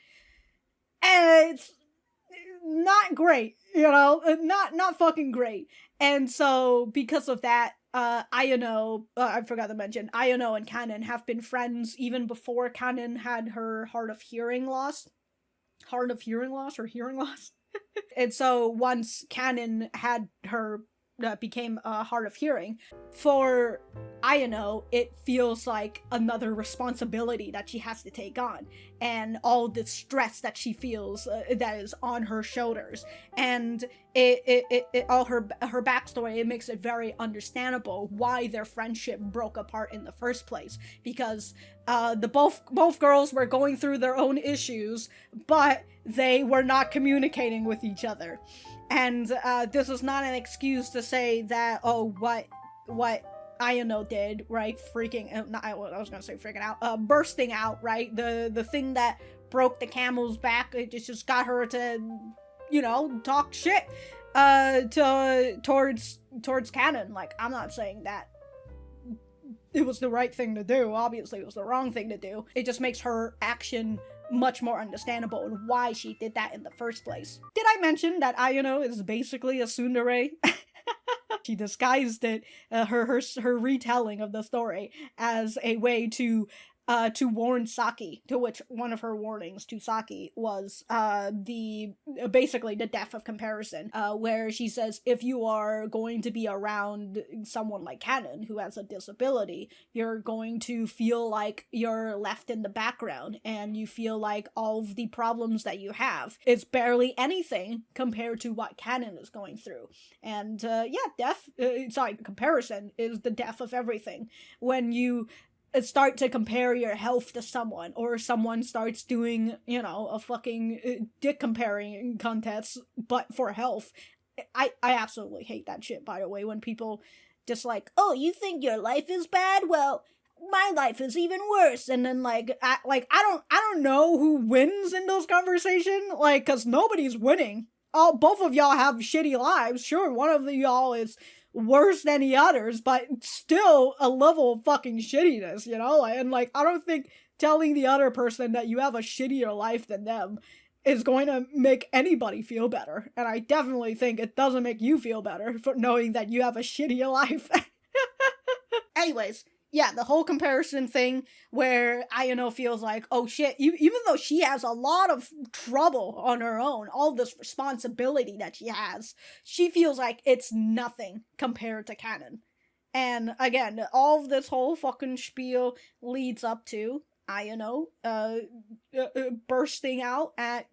And it's not great, you know, not fucking great. And so because of that, Ayano, I forgot to mention, Ayano and Kanon have been friends even before Kanon had her hard of hearing loss. Hard of hearing loss or hearing loss? And so once Kanon had her became hard of hearing, for Ayano, it feels like another responsibility that she has to take on, and all the stress that she feels that is on her shoulders, and it all her backstory, it makes it very understandable why their friendship broke apart in the first place, because the both girls were going through their own issues, but they were not communicating with each other. And this is not an excuse to say that, oh, what Ayano did, right? Bursting out, right? The thing that broke the camel's back, it just got her to, you know, talk shit towards Kanon. Like, I'm not saying that it was the right thing to do. Obviously, it was the wrong thing to do. It just makes her action much more understandable and why she did that in the first place. Did I mention that Ayano is basically a tsundere? She disguised it, her retelling of the story, as a way to warn Saki, to which one of her warnings to Saki was basically the death of comparison, where she says, if you are going to be around someone like Kanon who has a disability, you're going to feel like you're left in the background, and you feel like all of the problems that you have is barely anything compared to what Kanon is going through. And comparison is the death of everything. When you start to compare your health to someone, or someone starts doing, you know, a fucking dick comparing contest, but for health. I absolutely hate that shit, by the way, when people just like, oh, you think your life is bad? Well, my life is even worse. And then I don't know who wins in those conversations, like, cause nobody's winning. Both of y'all have shitty lives. Sure, one of y'all is worse than the others, but still a level of fucking shittiness, you know? And like, I don't think telling the other person that you have a shittier life than them is going to make anybody feel better. And I definitely think it doesn't make you feel better for knowing that you have a shittier life. Anyways, yeah, the whole comparison thing where Ayano feels like, oh shit, even though she has a lot of trouble on her own, all this responsibility that she has, she feels like it's nothing compared to Kanon. And again, all of this whole fucking spiel leads up to Ayano bursting out at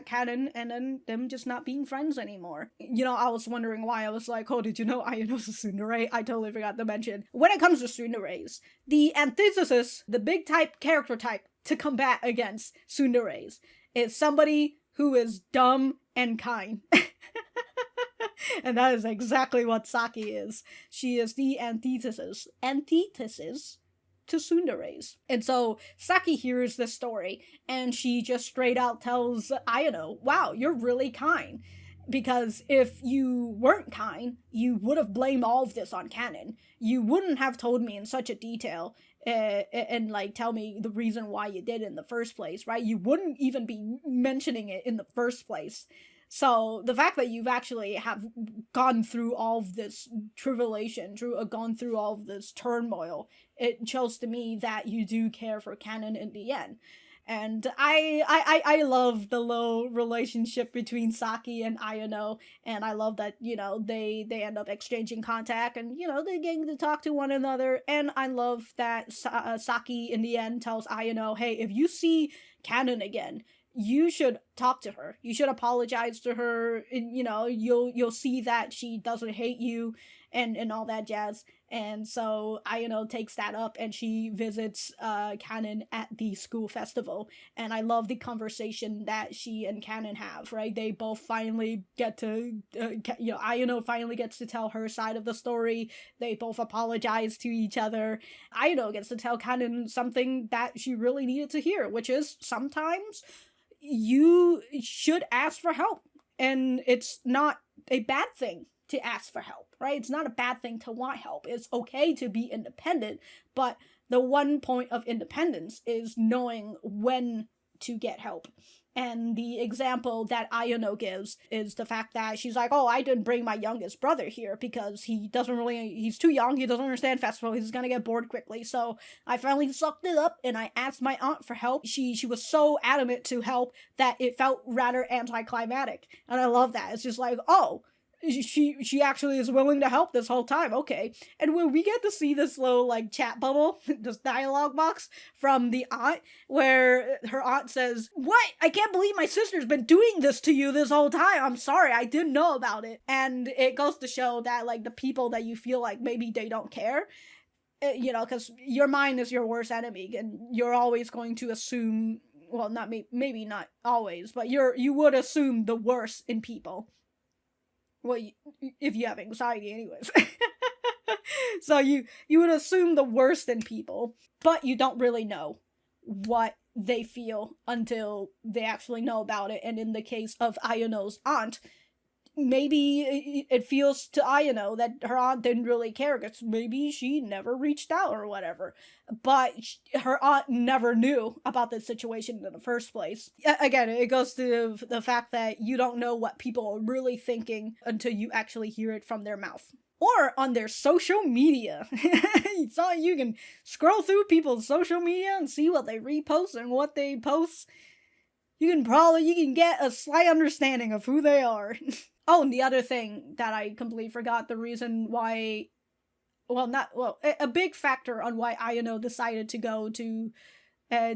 Kanon and then them just not being friends anymore. You know, I was wondering why. I was like, oh, did you know Ayano's a tsundere? I totally forgot to mention. When it comes to tsunderes, the antithesis, the big type character type to combat against tsunderes is somebody who is dumb and kind. And that is exactly what Saki is. She is the antithesis to tsunderes. And so Saki hears this story and she just straight out tells Ayano, wow, you're really kind. Because if you weren't kind, you would have blamed all of this on Kanon. You wouldn't have told me in such a detail and like tell me the reason why you did it in the first place, right? You wouldn't even be mentioning it in the first place. So the fact that you've actually have gone through all of this tribulation, gone through all of this turmoil, it shows to me that you do care for Kanon in the end. And I love the little relationship between Saki and Ayano, and I love that, you know, they end up exchanging contact and, you know, they're getting to talk to one another. And I love that Saki in the end tells Ayano, hey, if you see Kanon again, you should talk to her. You should apologize to her. And, you know, you'll see that she doesn't hate you and all that jazz. And so Ayano takes that up and she visits Kanon at the school festival. And I love the conversation that she and Kanon have, right? They both finally get to, you know, Ayano finally gets to tell her side of the story. They both apologize to each other. Ayano gets to tell Kanon something that she really needed to hear, which is sometimes you should ask for help. And it's not a bad thing to ask for help, right? It's not a bad thing to want help. It's okay to be independent, but the one point of independence is knowing when to get help. And the example that Ayano gives is the fact that she's like, oh, I didn't bring my youngest brother here because he's too young, he doesn't understand festival, he's gonna get bored quickly. So I finally sucked it up and I asked my aunt for help. She was so adamant to help that it felt rather anticlimactic. And I love that. It's just like, oh, she actually is willing to help this whole time, okay. And when we get to see this little like chat bubble, this dialogue box from the aunt, where her aunt says, what? I can't believe my sister's been doing this to you this whole time. I'm sorry, I didn't know about it. And it goes to show that like the people that you feel like maybe they don't care, you know, because your mind is your worst enemy and you're always going to assume, well, not maybe not always, but you would assume the worst in people. Well, if you have anxiety anyways. So you would assume the worst in people, but you don't really know what they feel until they actually know about it. And in the case of Ayano's aunt, maybe it feels to Ayano that her aunt didn't really care because maybe she never reached out or whatever. But her aunt never knew about the situation in the first place. Again, it goes to the fact that you don't know what people are really thinking until you actually hear it from their mouth. Or on their social media. So you can scroll through people's social media and see what they repost and what they post. You can get a slight understanding of who they are. Oh, and the other thing that I completely forgot, the reason why, a big factor on why Ayano decided to go to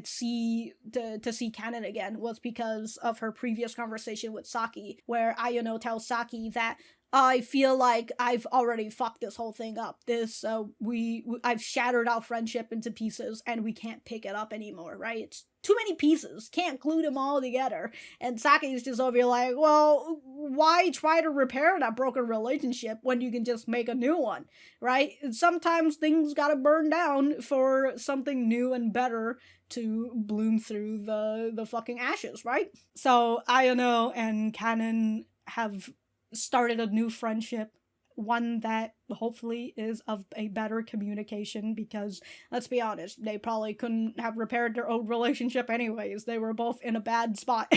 see Kanon again was because of her previous conversation with Saki, where Ayano tells Saki that I feel like I've already fucked this whole thing up. I've shattered our friendship into pieces and we can't pick it up anymore, right? It's too many pieces. Can't glue them all together. And Saki's just over here like, well, why try to repair that broken relationship when you can just make a new one, right? Sometimes things gotta burn down for something new and better to bloom through the fucking ashes, right? So Ayano and Kanon have started a new friendship one that hopefully is of a better communication, because let's be honest, they probably couldn't have repaired their old relationship anyways. They were both in a bad spot.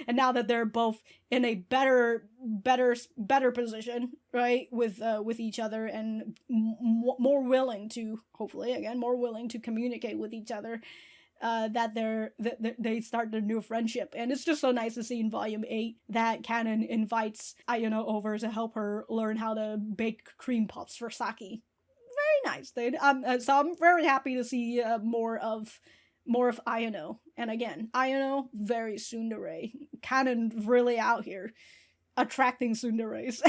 And now that they're both in a better position, right, with each other, and more willing to, hopefully again, more willing to communicate with each other, that they start their new friendship. And it's just so nice to see in volume 8 that Kanon invites Ayano over to help her learn how to bake cream puffs for Saki. Very nice. So I'm very happy to see more of Ayano. And again, Ayano, very tsundere. Kanon really out here attracting tsunderes.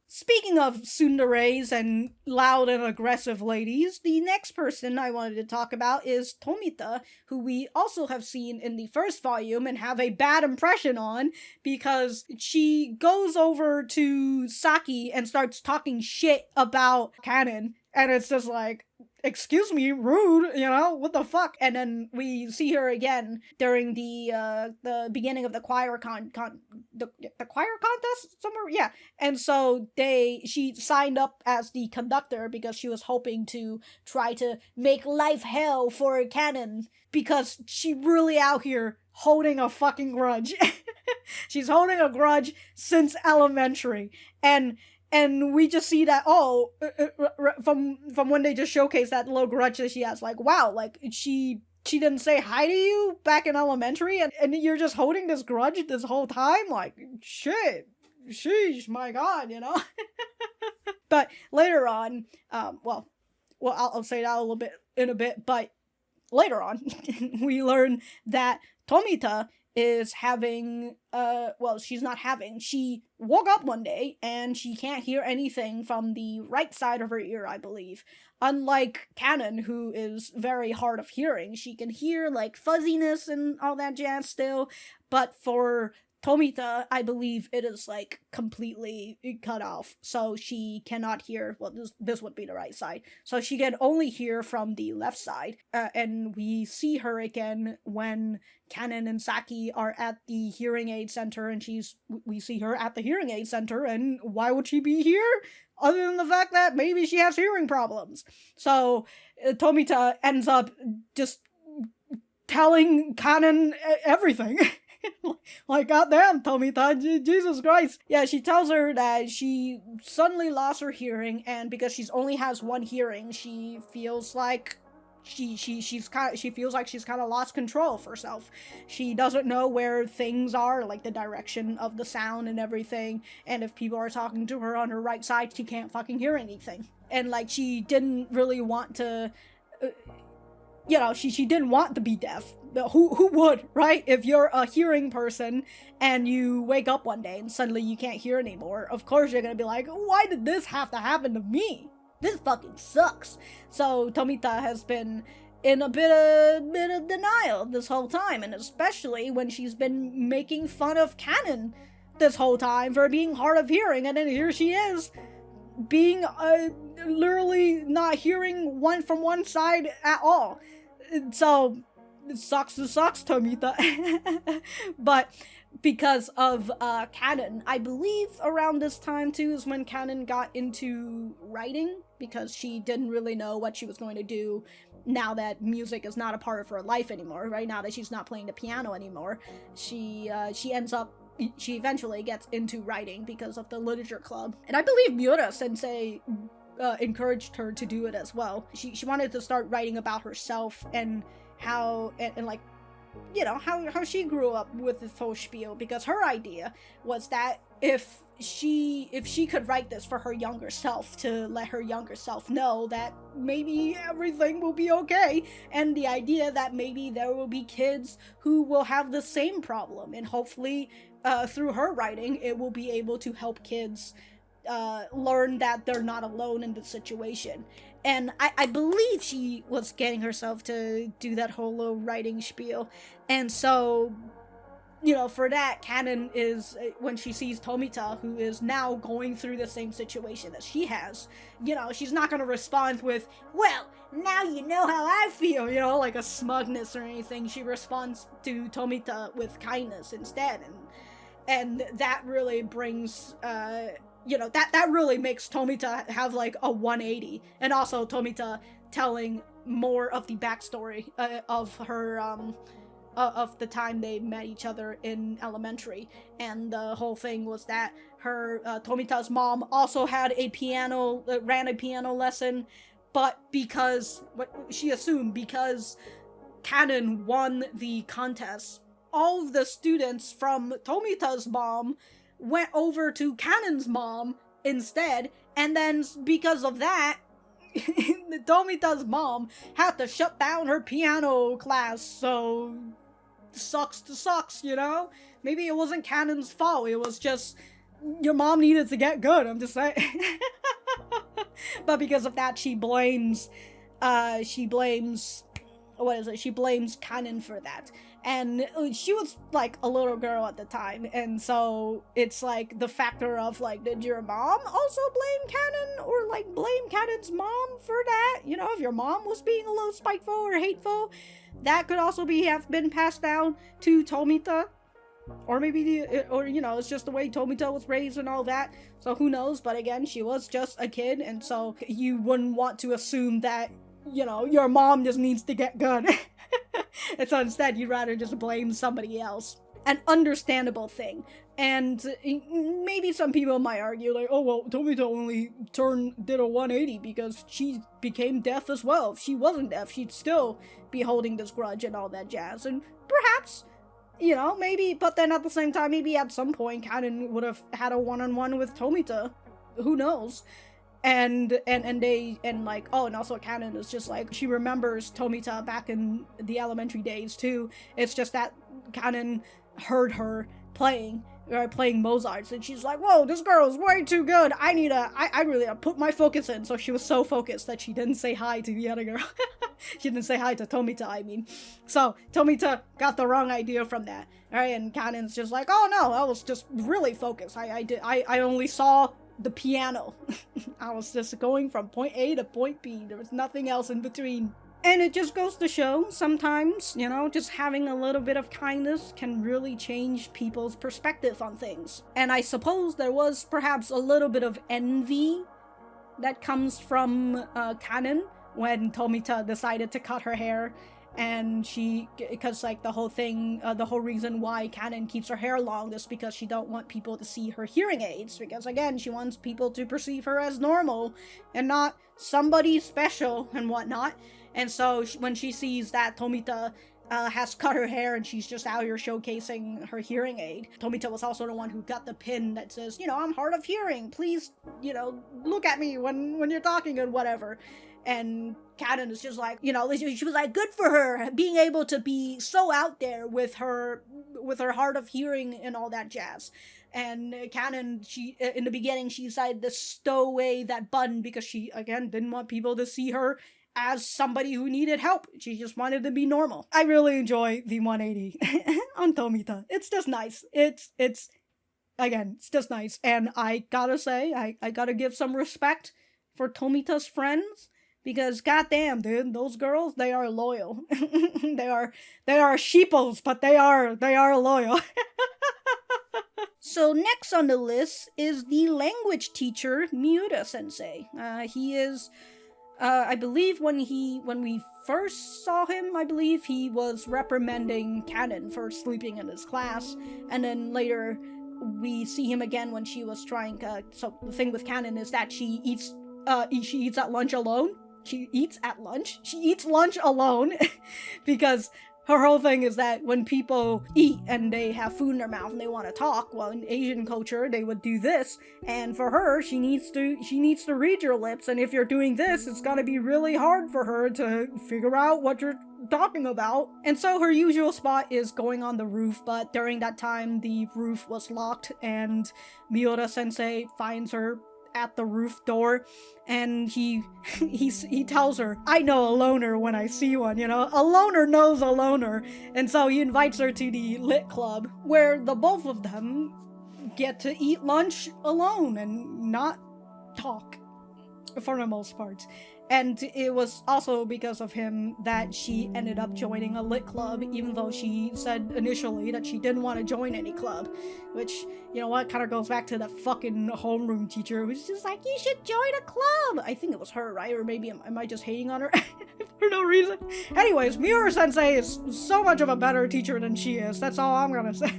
Speaking of tsunderes and loud and aggressive ladies, the next person I wanted to talk about is Tomita, who we also have seen in the first volume and have a bad impression on, because she goes over to Saki and starts talking shit about Kanon, and it's just like, excuse me, rude, what the fuck? And then we see her again during the beginning of the choir the choir contest somewhere, yeah. And so she signed up as the conductor because she was hoping to try to make life hell for Kanon, because she really out here holding a fucking grudge. She's holding a grudge since elementary, and we just see that, from when they just showcase that little grudge that she has, like, wow, like, she didn't say hi to you back in elementary, and you're just holding this grudge this whole time? Like, shit, sheesh, my god, But later on, I'll say that a little bit in a bit, but later on, we learn that Tomita is having, she woke up one day and she can't hear anything from the right side of her ear, I believe. Unlike Kanon, who is very hard of hearing, she can hear, like, fuzziness and all that jazz still, but for Tomita, I believe it is, like, completely cut off, so she cannot hear, this would be the right side, so she can only hear from the left side, and we see her again when Kanon and Saki are at the hearing aid center, and we see her at the hearing aid center, and why would she be here? Other than the fact that maybe she has hearing problems. So, Tomita ends up just telling Kanon everything. Like, goddamn, Tomita, Jesus Christ. Yeah, she tells her that she suddenly lost her hearing, and because she only has one hearing, she feels like she feels like she's kind of lost control of herself. She doesn't know where things are, like the direction of the sound and everything, and if people are talking to her on her right side, she can't fucking hear anything. And, like, she didn't really want to, she didn't want to be deaf. Who would, right? If you're a hearing person and you wake up one day and suddenly you can't hear anymore, of course you're gonna be like, why did this have to happen to me? This fucking sucks. So Tomita has been in a bit of denial this whole time, and especially when she's been making fun of Kanon this whole time for being hard of hearing, and then here she is being literally not hearing from one side at all. So it sucks, Tomita. But because of Kanon, I believe around this time too is when Kanon got into writing, because she didn't really know what she was going to do now that music is not a part of her life anymore, right? Now that she's not playing the piano anymore, she eventually gets into writing because of the literature club. And I believe Miura-Sensei encouraged her to do it as well. She wanted to start writing about herself and how, and like, how she grew up with this whole spiel, because her idea was that if she could write this for her younger self, to let her younger self know that maybe everything will be okay, and the idea that maybe there will be kids who will have the same problem, and hopefully through her writing it will be able to help kids learn that they're not alone in the situation. And I believe she was getting herself to do that whole little writing spiel. And so, for that, Kanon is, when she sees Tomita, who is now going through the same situation that she has, she's not going to respond with, well, now you know how I feel, like a smugness or anything. She responds to Tomita with kindness instead. And that really brings you know, that really makes Tomita have like a 180, and also Tomita telling more of the backstory of her of the time they met each other in elementary. And the whole thing was that her Tomita's mom also had a ran a piano lesson, but because she assumed because Kanon won the contest, all of the students from Tomita's mom went over to Kanon's mom instead, and then because of that, Tomita's mom had to shut down her piano class. So sucks to sucks, you know? Maybe it wasn't Kanon's fault, it was just your mom needed to get good, I'm just saying. But because of that, she blames Kanon for that. And she was like a little girl at the time, and so it's like the factor of like, did your mom also blame Kanon, or like blame Kanon's mom for that? You know, if your mom was being a little spiteful or hateful, that could also have been passed down to Tomita. Or maybe you know, it's just the way Tomita was raised and all that. So who knows? But again, she was just a kid, and so you wouldn't want to assume that, you know, your mom just needs to get good. And so instead, you'd rather just blame somebody else. An understandable thing. And maybe some people might argue, like, oh, well, Tomita only did a 180 because she became deaf as well. If she wasn't deaf, she'd still be holding this grudge and all that jazz. And perhaps, you know, maybe, but then at the same time, maybe at some point, Kanon would have had a one-on-one with Tomita. Who knows? And like, oh, and also Kanon is just like, she remembers Tomita back in the elementary days too. It's just that Kanon heard her playing Mozart, and she's like, whoa, this girl is way too good. I really put my focus in. So she was so focused that she didn't say hi to the other girl. She didn't say hi to Tomita, I mean. So Tomita got the wrong idea from that. Alright, and Kanon's just like, oh no, I was just really focused. I only saw the piano. I was just going from point A to point B. There was nothing else in between. And it just goes to show, sometimes, you know, just having a little bit of kindness can really change people's perspective on things. And I suppose there was perhaps a little bit of envy that comes from Kanon when Tomita decided to cut her hair. And because like the whole reason why Kanon keeps her hair long is because she don't want people to see her hearing aids, because again, she wants people to perceive her as normal and not somebody special and whatnot. And so when she sees that Tomita has cut her hair and she's just out here showcasing her hearing aid. Tomita was also the one who got the pin that says, you know, I'm hard of hearing, please, you know, look at me when you're talking and whatever. And Kanon is just like, you know, she was like, good for her being able to be so out there with her hard of hearing and all that jazz. And Kanon, she in the beginning, she decided to stow away that button because she, again, didn't want people to see her as somebody who needed help. She just wanted to be normal. I really enjoy the 180 on Tomita. It's just nice. It's just nice. And I gotta say, I gotta give some respect for Tomita's friends. Because goddamn, dude, those girls, they are loyal. they are sheeples, but they are loyal. So next on the list is the language teacher, Miura-Sensei. He is, I believe when we first saw him, I believe he was reprimanding Kanon for sleeping in his class. And then later, we see him again when she was trying, so the thing with Kanon is that she eats at lunch alone. She eats lunch alone because her whole thing is that when people eat and they have food in their mouth and they want to talk, well, in Asian culture, they would do this. And for her, she needs to read your lips. And if you're doing this, it's gonna be really hard for her to figure out what you're talking about. And so her usual spot is going on the roof, but during that time, the roof was locked and Miura-sensei finds her at the roof door, and he tells her, I know a loner when I see one, you know? A loner knows a loner. And so he invites her to the lit club, where the both of them get to eat lunch alone and not talk. for the most part. And it was also because of him that she ended up joining a lit club, even though she said initially that she didn't want to join any club. Which, you know what, kind of goes back to that fucking homeroom teacher who's just like, you should join a club! I think it was her, right? Or maybe am I just hating on her for no reason? Anyways, Miura-Sensei is so much of a better teacher than she is. That's all I'm gonna say.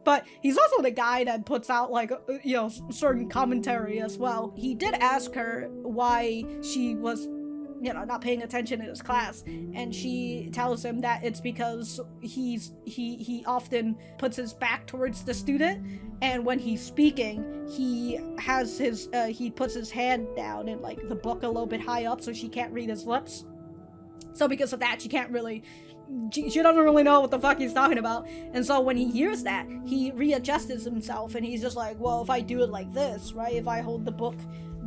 But he's also the guy that puts out, like, you know, certain commentary as well. He did ask her why she was, you know, not paying attention in his class, and she tells him that it's because he often puts his back towards the student, and when he's speaking, he has his he puts his hand down in, like, the book a little bit high up so she can't read his lips. So because of that, she doesn't really know what the fuck he's talking about. And so when he hears that, he readjusts himself, and he's just like, well, if I do it like this, right? If I hold the book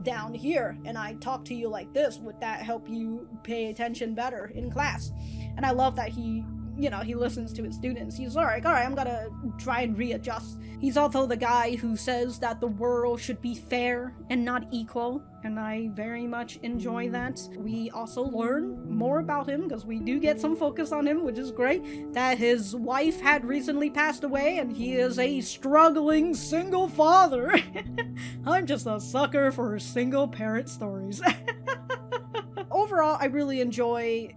down here and I talk to you like this, would that help you pay attention better in class? And I love that he, you know, he listens to his students. He's alright, I'm gonna try and readjust. He's also the guy who says that the world should be fair and not equal, and I very much enjoy that. We also learn more about him, because we do get some focus on him, which is great, that his wife had recently passed away, and he is a struggling single father. I'm just a sucker for single parent stories. Overall, I really enjoy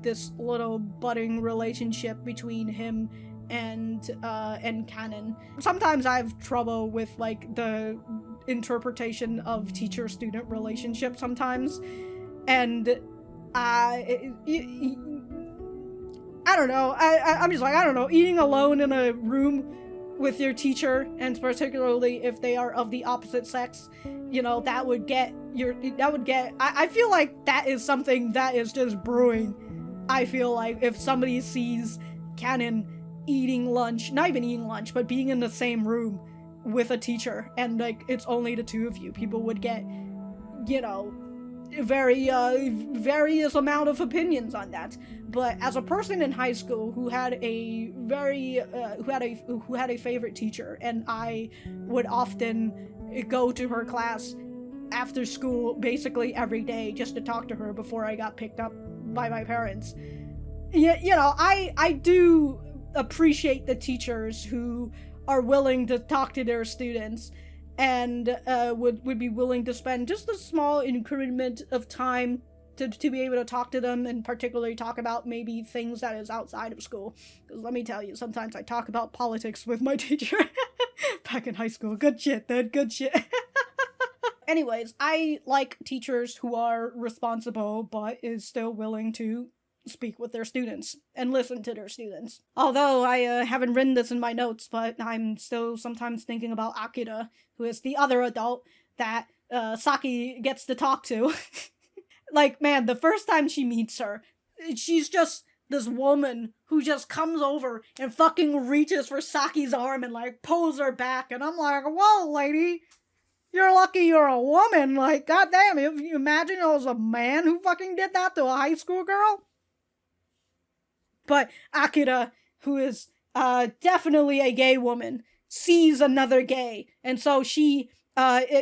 this little budding relationship between him and Kanon. Sometimes I have trouble with, like, the interpretation of teacher-student relationship sometimes, and I don't know, I'm just like, I don't know, eating alone in a room with your teacher, and particularly if they are of the opposite sex, you know, I feel like that is something that is just brewing. I feel like if somebody sees Kanon eating lunch, not even eating lunch, but being in the same room with a teacher, and, like, it's only the two of you, people would get, you know, various amount of opinions on that. But as a person in high school who had a favorite teacher, and I would often go to her class after school basically every day just to talk to her before I got picked up by my parents. You know, I do appreciate the teachers who are willing to talk to their students and would be willing to spend just a small increment of time to be able to talk to them, and particularly talk about maybe things that is outside of school. Because let me tell you, sometimes I talk about politics with my teacher back in high school. Good shit, dude, good shit. Anyways, I like teachers who are responsible but is still willing to speak with their students and listen to their students. Although I haven't written this in my notes, but I'm still sometimes thinking about Akira, who is the other adult that Saki gets to talk to. Like, man, the first time she meets her, she's just this woman who just comes over and fucking reaches for Saki's arm and, like, pulls her back, and I'm like, whoa, lady, you're lucky you're a woman. Like, goddamn, if you imagine it was a man who fucking did that to a high school girl. But Akira, who is definitely a gay woman, sees another gay, and so she,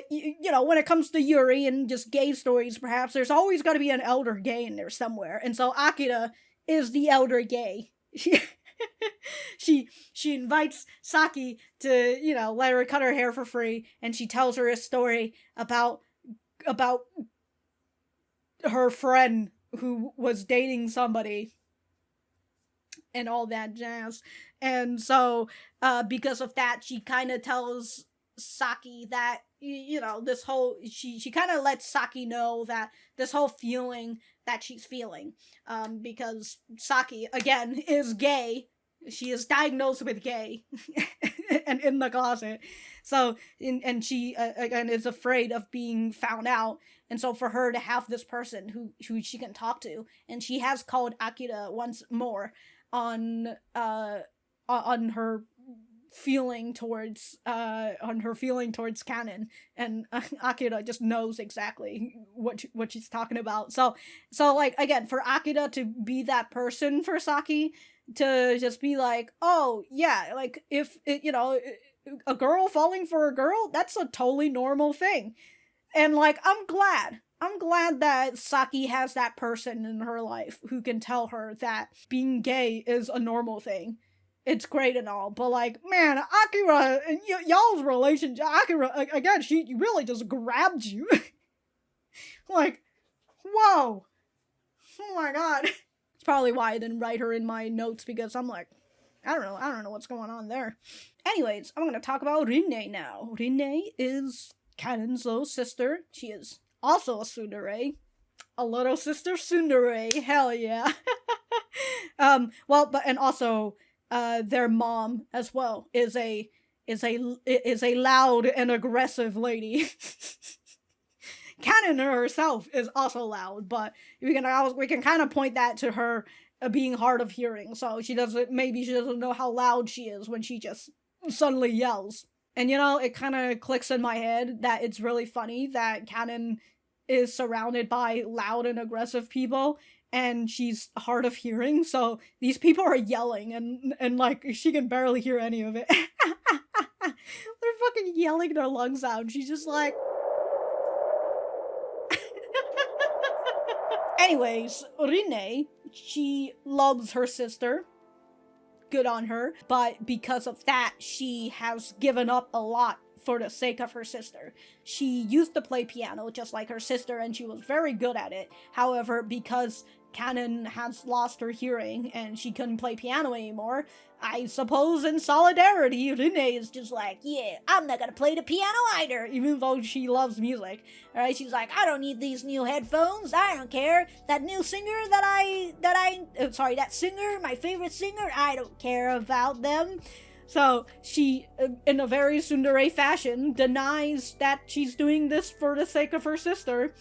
you know, when it comes to Yuri and just gay stories, perhaps, there's always got to be an elder gay in there somewhere, and so Akira is the elder gay. She invites Saki to, you know, let her cut her hair for free, and she tells her a story about her friend who was dating somebody and all that jazz. And so, because of that, she kind of tells Saki that, you know, this whole, she kind of lets Saki know that this whole feeling that she's feeling, because Saki, again, is gay. She is diagnosed with gay and in the closet. So, and she, again, is afraid of being found out. And so for her to have this person who she can talk to, and she has called Akira once more on her feeling towards Kanon, and Akira just knows exactly what she's talking about. So like, again, for Akira to be that person for Saki, to just be like, oh yeah, like, if it, you know, a girl falling for a girl, that's a totally normal thing. And, like, I'm glad that Saki has that person in her life who can tell her that being gay is a normal thing. It's great and all, but, like, man, Akira and y'all's relationship, Akira, again, she really just grabbed you. Like, whoa. Oh my god. It's probably why I didn't write her in my notes, because I'm like, I don't know what's going on there. Anyways, I'm gonna talk about Rinne now. Rinne is Kanon's little sister. She is also a tsundere. A little sister tsundere. Hell yeah. And also, their mom as well is a loud and aggressive lady. Kanon herself is also loud, but we can kind of point that to her being hard of hearing. So she doesn't know how loud she is when she just suddenly yells. And it kind of clicks in my head that it's really funny that Kanon is surrounded by loud and aggressive people, and she's hard of hearing, so these people are yelling, and like, she can barely hear any of it. They're fucking yelling their lungs out, and she's just like... Anyways, Rinne, she loves her sister. Good on her. But because of that, she has given up a lot for the sake of her sister. She used to play piano just like her sister, and she was very good at it. However, because Kanon has lost her hearing and she couldn't play piano anymore, I suppose in solidarity, Rinne is just like, yeah, I'm not gonna play the piano either, even though she loves music. Alright, she's like, I don't need these new headphones, I don't care. That new singer that singer, my favorite singer, I don't care about them. So she, in a very tsundere fashion, denies that she's doing this for the sake of her sister.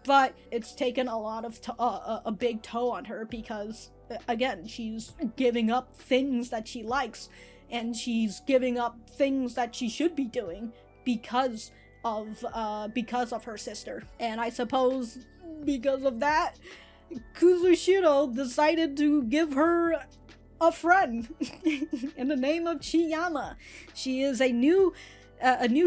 But it's taken a lot of a big toll on her, because again, she's giving up things that she likes, and she's giving up things that she should be doing because of her sister. And I suppose because of that, Kuzushiro decided to give her a friend in the name of Chiyama. She is a new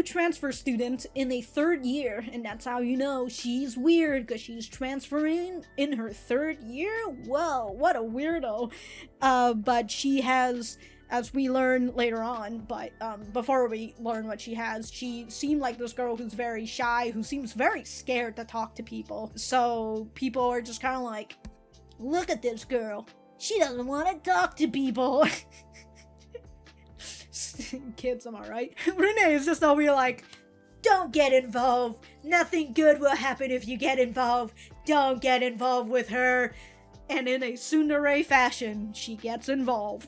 transfer student in a 3rd year, and that's how you know she's weird, because she's transferring in her 3rd year? Whoa, what a weirdo. But she has, as we learn later on, but before we learn what she has, she seemed like this girl who's very shy, who seems very scared to talk to people. So people are just kind of like, look at this girl. She doesn't want to talk to people. Kids, am I right? Rinne is just over here like, don't get involved. Nothing good will happen if you get involved. Don't get involved with her. And in a tsundere fashion, she gets involved.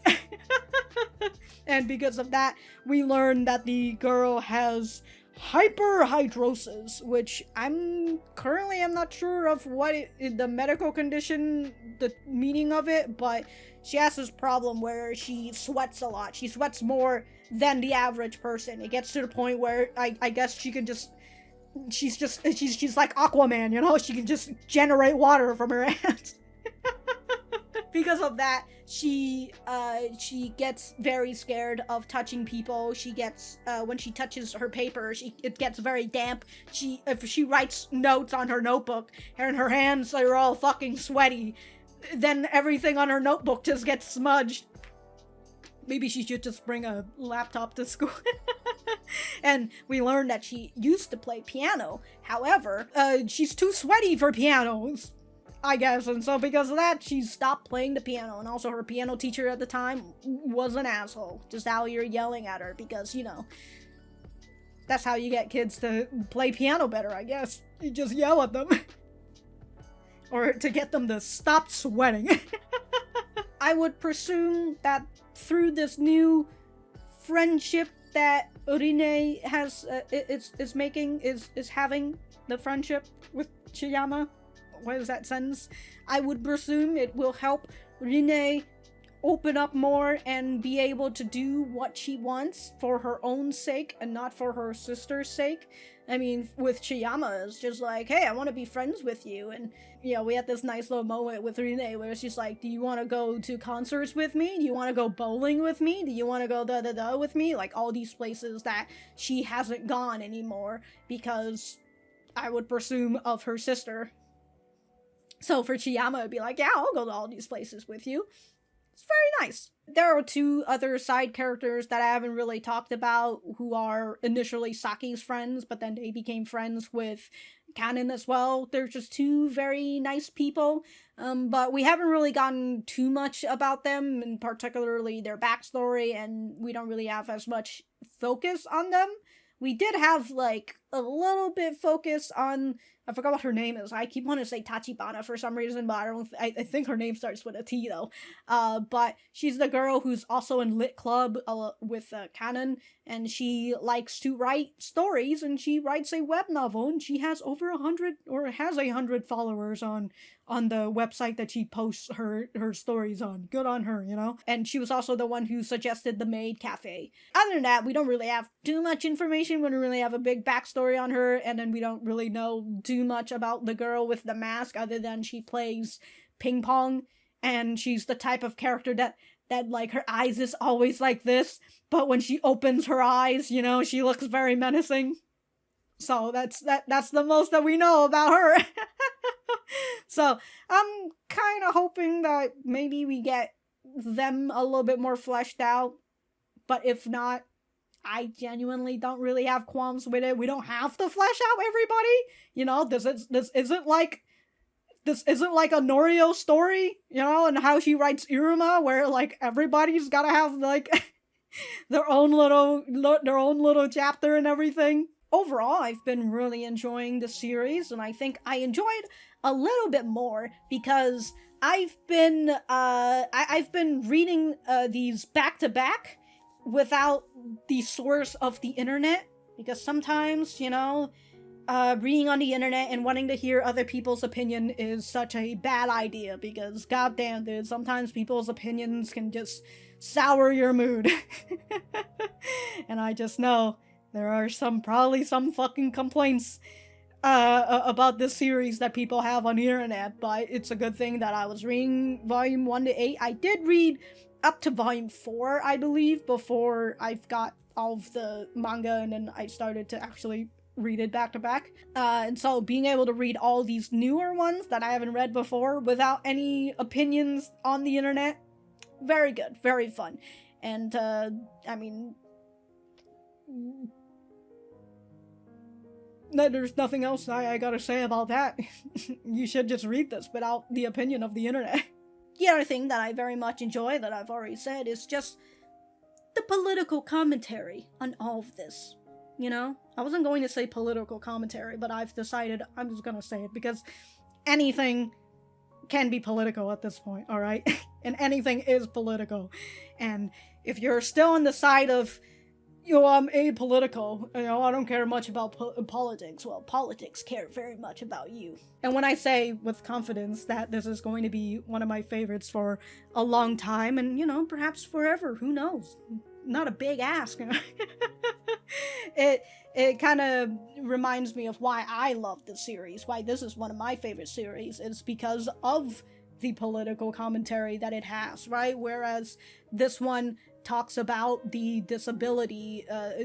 And because of that, we learn that the girl has hyperhidrosis, which I'm not sure of what the medical condition, the meaning of it, but she has this problem where she sweats a lot. She sweats more than the average person. It gets to the point where I guess she can just, she's like Aquaman, she can just generate water from her hands. Because of that, she gets very scared of touching people. She gets, when she touches her paper, it gets very damp. If she writes notes on her notebook and her hands are all fucking sweaty, then everything on her notebook just gets smudged. Maybe she should just bring a laptop to school. And we learned that she used to play piano. However, she's too sweaty for pianos, I guess, and so because of that, she stopped playing the piano. And also her piano teacher at the time was an asshole, just out here yelling at her, because, that's how you get kids to play piano better, I guess. You just yell at them. Or to get them to stop sweating. I would presume that through this new friendship that Rinne has, is having the friendship with Chiyama. What is that sentence? I would presume it will help Rinne open up more and be able to do what she wants for her own sake and not for her sister's sake. I mean, with Chiyama, it's just like, hey, I want to be friends with you. And, you know, we had this nice little moment with Rinne where it's just like, do you want to go to concerts with me? Do you want to go bowling with me? Do you want to go da-da-da with me? Like, all these places that she hasn't gone anymore because, I would presume, of her sister. So for Chiyama, it'd be like, yeah, I'll go to all these places with you. It's very nice. There are two other side characters that I haven't really talked about who are initially Saki's friends, but then they became friends with Kanon as well. They're just two very nice people, but we haven't really gotten too much about them, and particularly their backstory, and we don't really have as much focus on them. We did have, like, a little bit focus on, I forgot what her name is. I keep wanting to say Tachibana for some reason, but I think her name starts with a T, though. But she's the girl who's also in Lit Club with Kanon, and she likes to write stories, and she writes a web novel, and she has over 100, or has 100 followers on the website that she posts her stories on. Good on her, you know? And she was also the one who suggested the Maid Cafe. Other than that, we don't really have too much information. We don't really have a big backstory on her, and then we don't really know too much about the girl with the mask other than she plays ping pong, and she's the type of character that like her eyes is always like this, but when she opens her eyes, you know, she looks very menacing. So that's the most that we know about her. So I'm kind of hoping that maybe we get them a little bit more fleshed out, but if not, I genuinely don't really have qualms with it. We don't have to flesh out everybody, you know. This isn't like a Norio story, you know, and how she writes Iruma, where like everybody's gotta have like their own little chapter and everything. Overall, I've been really enjoying the series, and I think I enjoyed a little bit more because I've been reading these back to back without the source of the internet, because sometimes, you know, reading on the internet and wanting to hear other people's opinion is such a bad idea, because goddamn, dude, sometimes people's opinions can just sour your mood. And I just know there are probably some fucking complaints about this series that people have on the internet, but it's a good thing that I was reading volume 1 to 8. I did read up to volume 4, I believe, before I've got all of the manga, and then I started to actually read it back to back. And so being able to read all these newer ones that I haven't read before without any opinions on the internet, very good, very fun. And, I mean, there's nothing else I gotta say about that. You should just read this without the opinion of the internet. The other thing that I very much enjoy, that I've already said, is just the political commentary on all of this. You know? I wasn't going to say political commentary, but I've decided I'm just gonna say it, because anything can be political at this point, alright? And anything is political. And if you're still on the side of, you know, I'm apolitical, you know, I don't care much about politics, well, politics care very much about you. And when I say with confidence that this is going to be one of my favorites for a long time, and, you know, perhaps forever, who knows? Not a big ask. It kind of reminds me of why I love this series, why this is one of my favorite series. It's because of the political commentary that it has, right? Whereas this one talks about the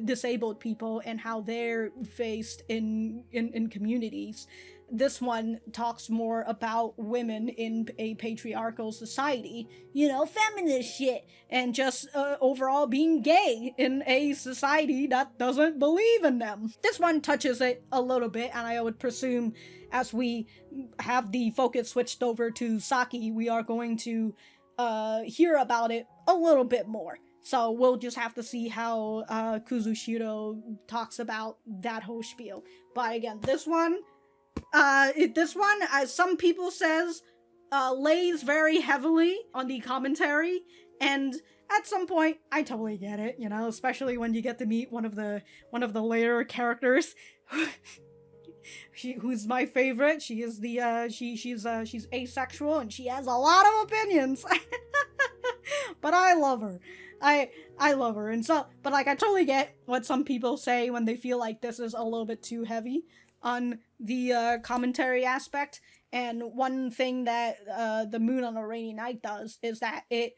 disabled people and how they're faced in communities. This one talks more about women in a patriarchal society, you know, feminist shit, and just overall being gay in a society that doesn't believe in them. This one touches it a little bit, and I would presume as we have the focus switched over to Saki, we are going to hear about it a little bit more. So we'll just have to see how Kuzushiro talks about that whole spiel. But again, this one, as some people says, lays very heavily on the commentary, and at some point, I totally get it, you know, especially when you get to meet one of the later characters, who's my favorite. She is she's asexual, and she has a lot of opinions, but I love her. I love her, and so, but like I totally get what some people say when they feel like this is a little bit too heavy on the commentary aspect. And one thing that the Moon on a Rainy Night does is that it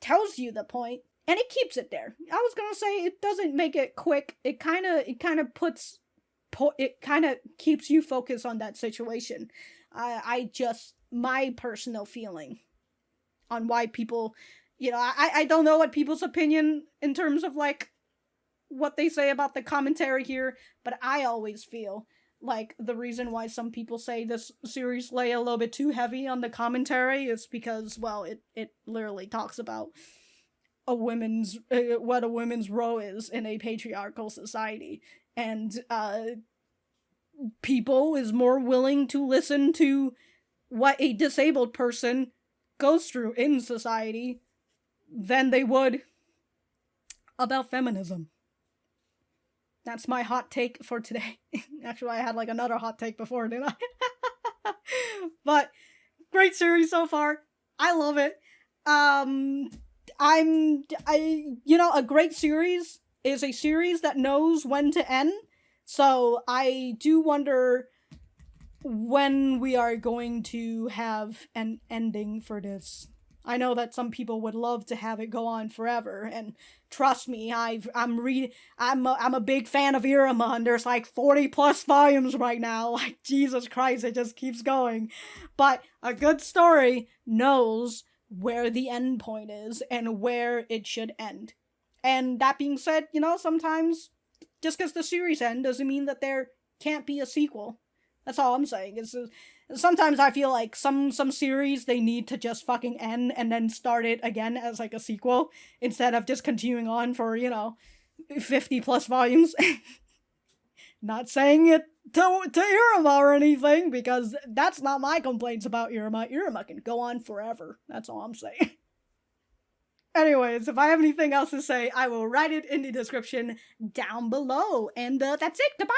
tells you the point and it keeps it there. I was gonna say it doesn't make it quick. It kind of puts it kind of keeps you focused on that situation. I just, my personal feeling on why people, I don't know what people's opinion in terms of like what they say about the commentary here, but I always feel like the reason why some people say this series lay a little bit too heavy on the commentary is because, well, it literally talks about a women's what a woman's role is in a patriarchal society, and people is more willing to listen to what a disabled person goes through in society than they would about feminism. That's my hot take for today. Actually, I had like another hot take before, didn't I? But great series so far. I love it. A great series is a series that knows when to end. So I do wonder when we are going to have an ending for this. I know that some people would love to have it go on forever, and trust me, I'm a big fan of Iruma, and there's like 40 plus volumes right now. Like, Jesus Christ, it just keeps going. But a good story knows where the end point is and where it should end. And that being said, sometimes just because the series ends doesn't mean that there can't be a sequel. That's all I'm saying. Sometimes I feel like some series, they need to just fucking end and then start it again as like a sequel instead of just continuing on for, 50 plus volumes. Not saying it to Iruma or anything, because that's not my complaints about Iruma. Iruma can go on forever. That's all I'm saying. Anyways, if I have anything else to say, I will write it in the description down below. And that's it. Goodbye!